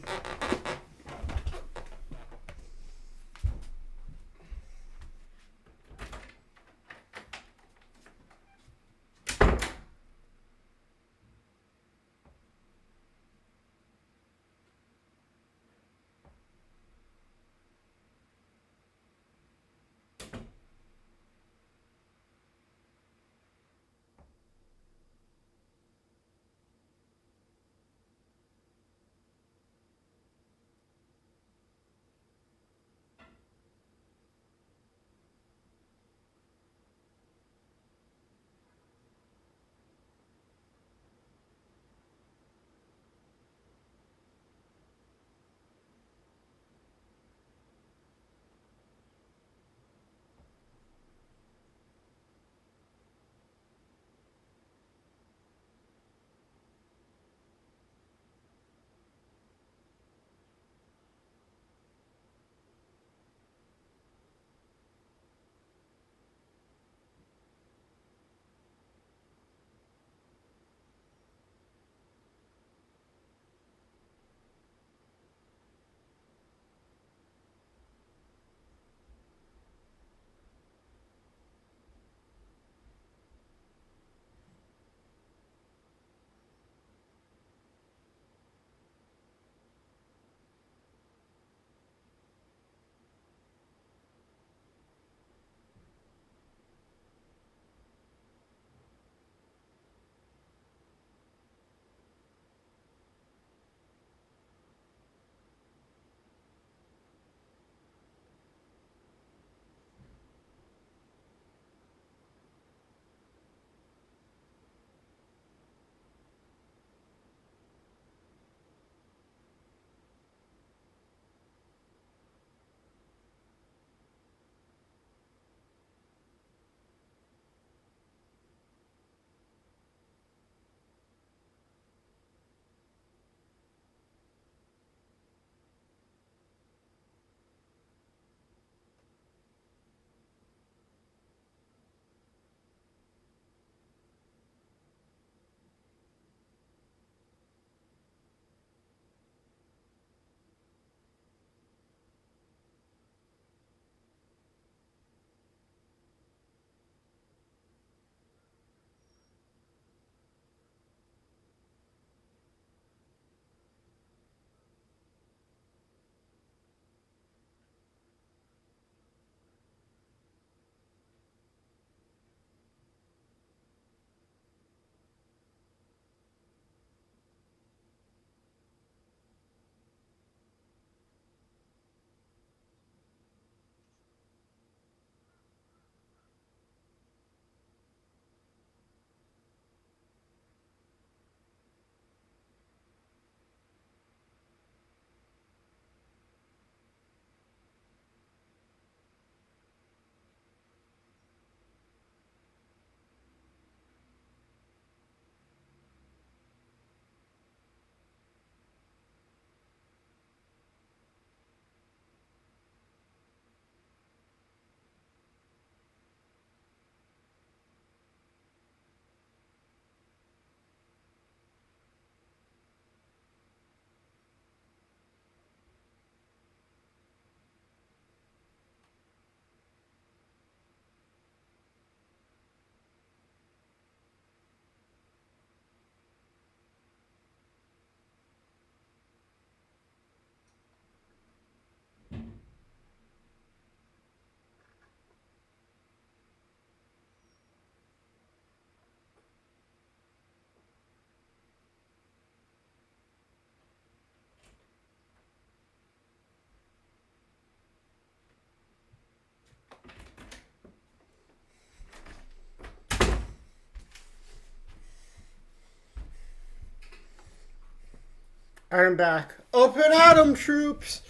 Alright, I'm back. Open Autumn, troops!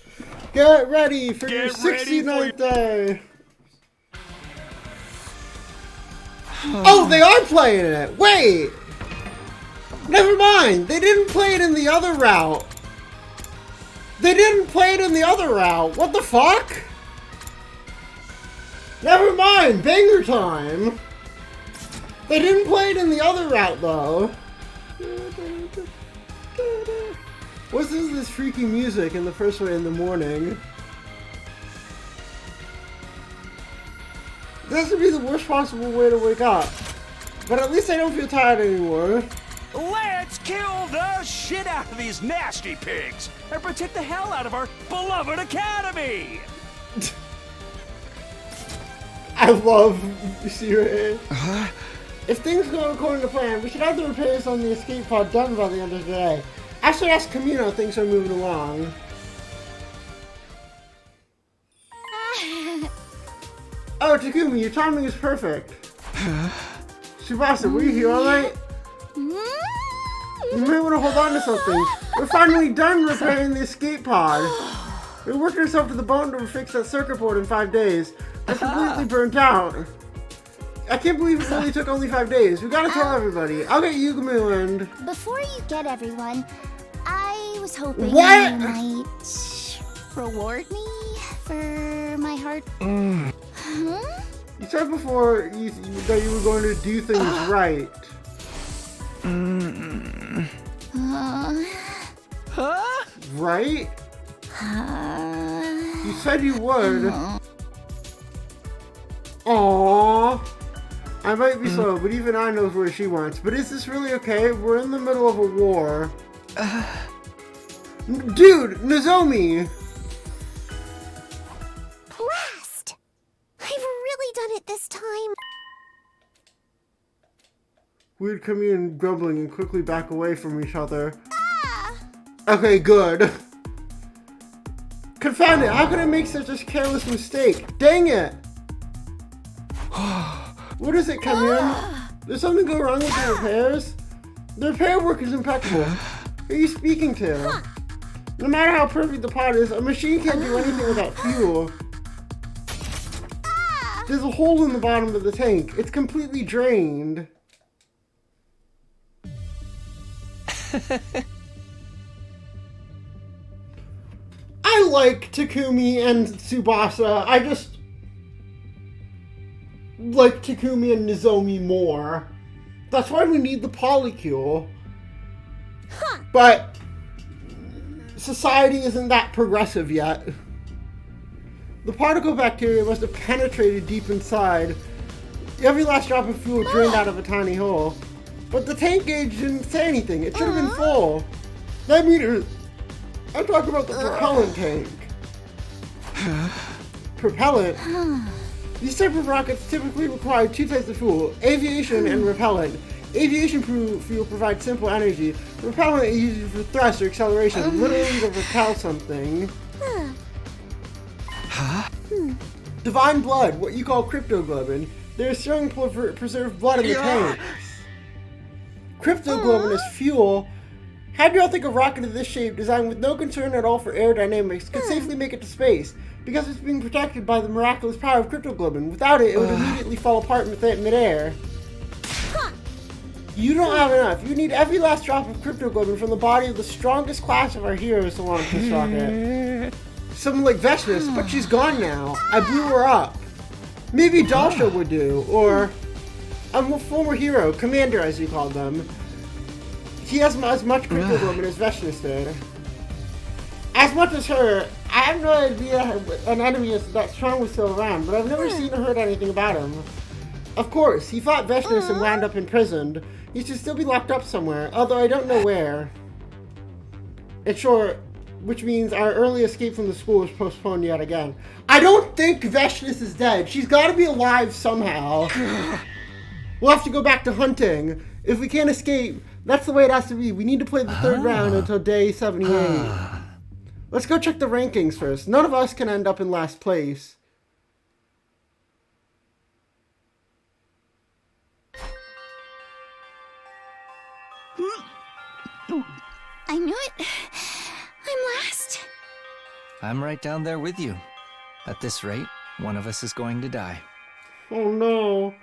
Get ready for your 69th day! Oh, they are playing it! Wait! Never mind! They didn't play it in the other route! They didn't play it in the other route! What the fuck? Never mind! Banger time! They didn't play it in the other route, though. What's this freaky music in the first way in the morning? This would be the worst possible way to wake up. But at least I don't feel tired anymore. Let's kill the shit out of these nasty pigs and protect the hell out of our beloved academy! I love Siri. If things go according to plan, we should have the repairs on the escape pod done by the end of the day. I should ask Camino how things are moving along. Oh, Takumi, your timing is perfect. Shibasa, were you here alright? You may want to hold on to something. We're finally done repairing the escape pod. We worked ourselves to the bone to fix that circuit board in 5 days. It's completely burnt out. I can't believe it only took only 5 days. We gotta tell everybody. I'll get Yugumu and... Before you get everyone, I was hoping you What? might reward me for my hard... Huh? You said before that you were going to do things right. Huh? Right? You said you would. Aww. I might be slow, but even I knows where she wants. But is this really okay? We're in the middle of a war. Dude, Nozomi! Blast! I've really done it this time. We'd come in grumbling and quickly back away from each other. Okay, good. Confound it, how could I make such a careless mistake? Dang it! What is it, Kamyon? Did something go wrong with the repairs? The repair work is impeccable. Who are you speaking to? No matter how perfect the pod is, a machine can't do anything without fuel. There's a hole in the bottom of the tank. It's completely drained. I like Takumi and Tsubasa. I just like Takumi and Nozomi more. That's why we need the polycule. But society isn't that progressive yet. The particle bacteria must have penetrated deep inside. Every last drop of fuel drained out of a tiny hole. But the tank gauge didn't say anything. It should have been full. That meter... I'm talking about the propellant tank. Propellant? These type of rockets typically require 2 types of fuel, aviation and repellent. Aviation fuel provides simple energy. Repellent is used for thrust or acceleration, literally to repel something. Divine blood, what you call cryptoglobin. There is strong preserved blood in the tanks. Cryptoglobin is fuel. How do y'all think a rocket of this shape, designed with no concern at all for aerodynamics, could safely make it to space? Because it's being protected by the miraculous power of cryptoglobin. Without it, it would immediately fall apart in midair. You don't have enough. You need every last drop of cryptoglobin from the body of the strongest class of our heroes to launch this rocket. Someone like Veshness, but she's gone now. I blew her up. Maybe Dalsha would do, or a former hero, commander as you called them. He has as much cryptoglobin as Veshness did. As much as her, I have no idea an enemy is that strong was still around, but I've never seen or heard anything about him. Of course, he fought Veshness and wound up imprisoned. He should still be locked up somewhere, although I don't know where. In short, which means our early escape from the school is postponed yet again. I don't think Veshness is dead. She's got to be alive somehow. We'll have to go back to hunting. If we can't escape, that's the way it has to be. We need to play the third round until day 78. Let's go check the rankings first. None of us can end up in last place. I knew it. past? I'm right down there with you. At this rate, one of us is going to die. Oh no.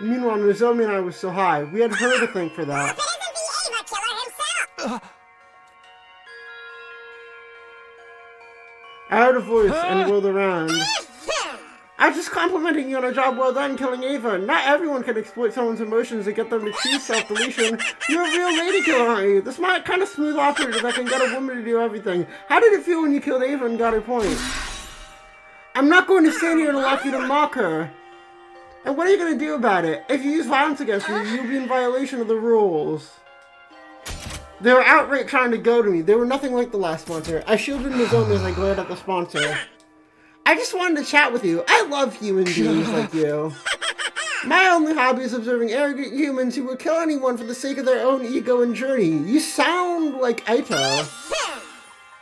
Meanwhile, Nozomi and I were so high. We had her to thank for that. If it isn't the Ava killer himself! I heard a voice and whirled around. I was just complimenting you on a job well done killing Ava. Not everyone can exploit someone's emotions to get them to choose self-deletion. You're a real lady killer, aren't you? The smart, kind of smooth operator that can get a woman to do everything. How did it feel when you killed Ava and got her point? I'm not going to stand here and allow you to mock her. And what are you going to do about it? If you use violence against her, you'll be in violation of the rules. They were outright trying to goad me. They were nothing like the last sponsor. I shielded Nozomi as I glared at the sponsor. I just wanted to chat with you. I love human beings like you. My only hobby is observing arrogant humans who will kill anyone for the sake of their own ego and journey. You sound like Aito.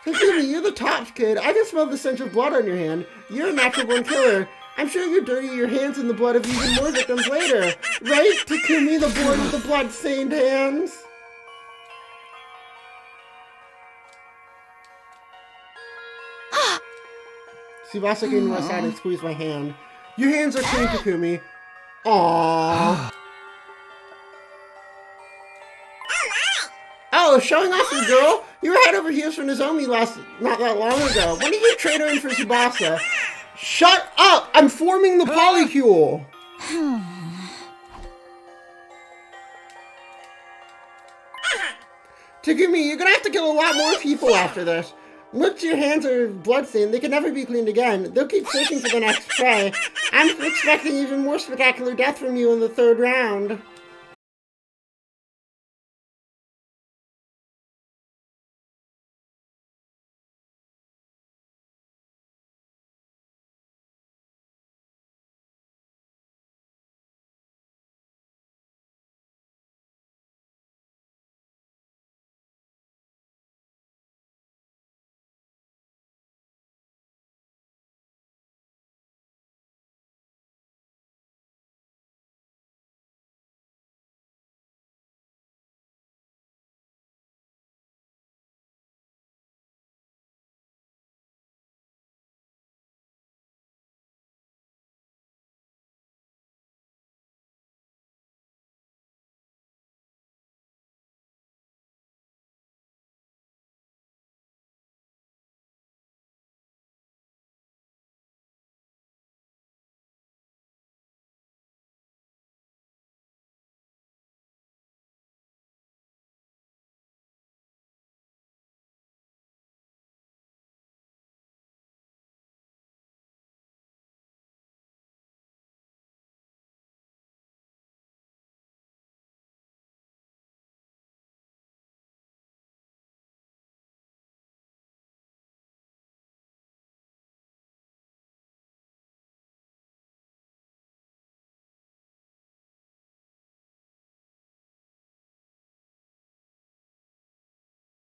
Excuse me, you're the tops, kid. I can smell the stench of blood on your hand. You're a natural born killer. I'm sure you're dirty your hands in the blood of even more victims later. Right, Takumi, the boy with the blood-stained hands? Tsubasa came to my side and squeezed my hand. Your hands are clean, Takumi. Aww. Oh, showing off your girl? You were head over heels for Nozomi not that long ago. When did you trade her in for Tsubasa? Shut up! I'm forming the polycule! Takumi, you're gonna have to kill a lot more people after this. Once your hands are bloodstained, they can never be cleaned again. They'll keep searching for the next prey. I'm expecting even more spectacular death from you in the third round.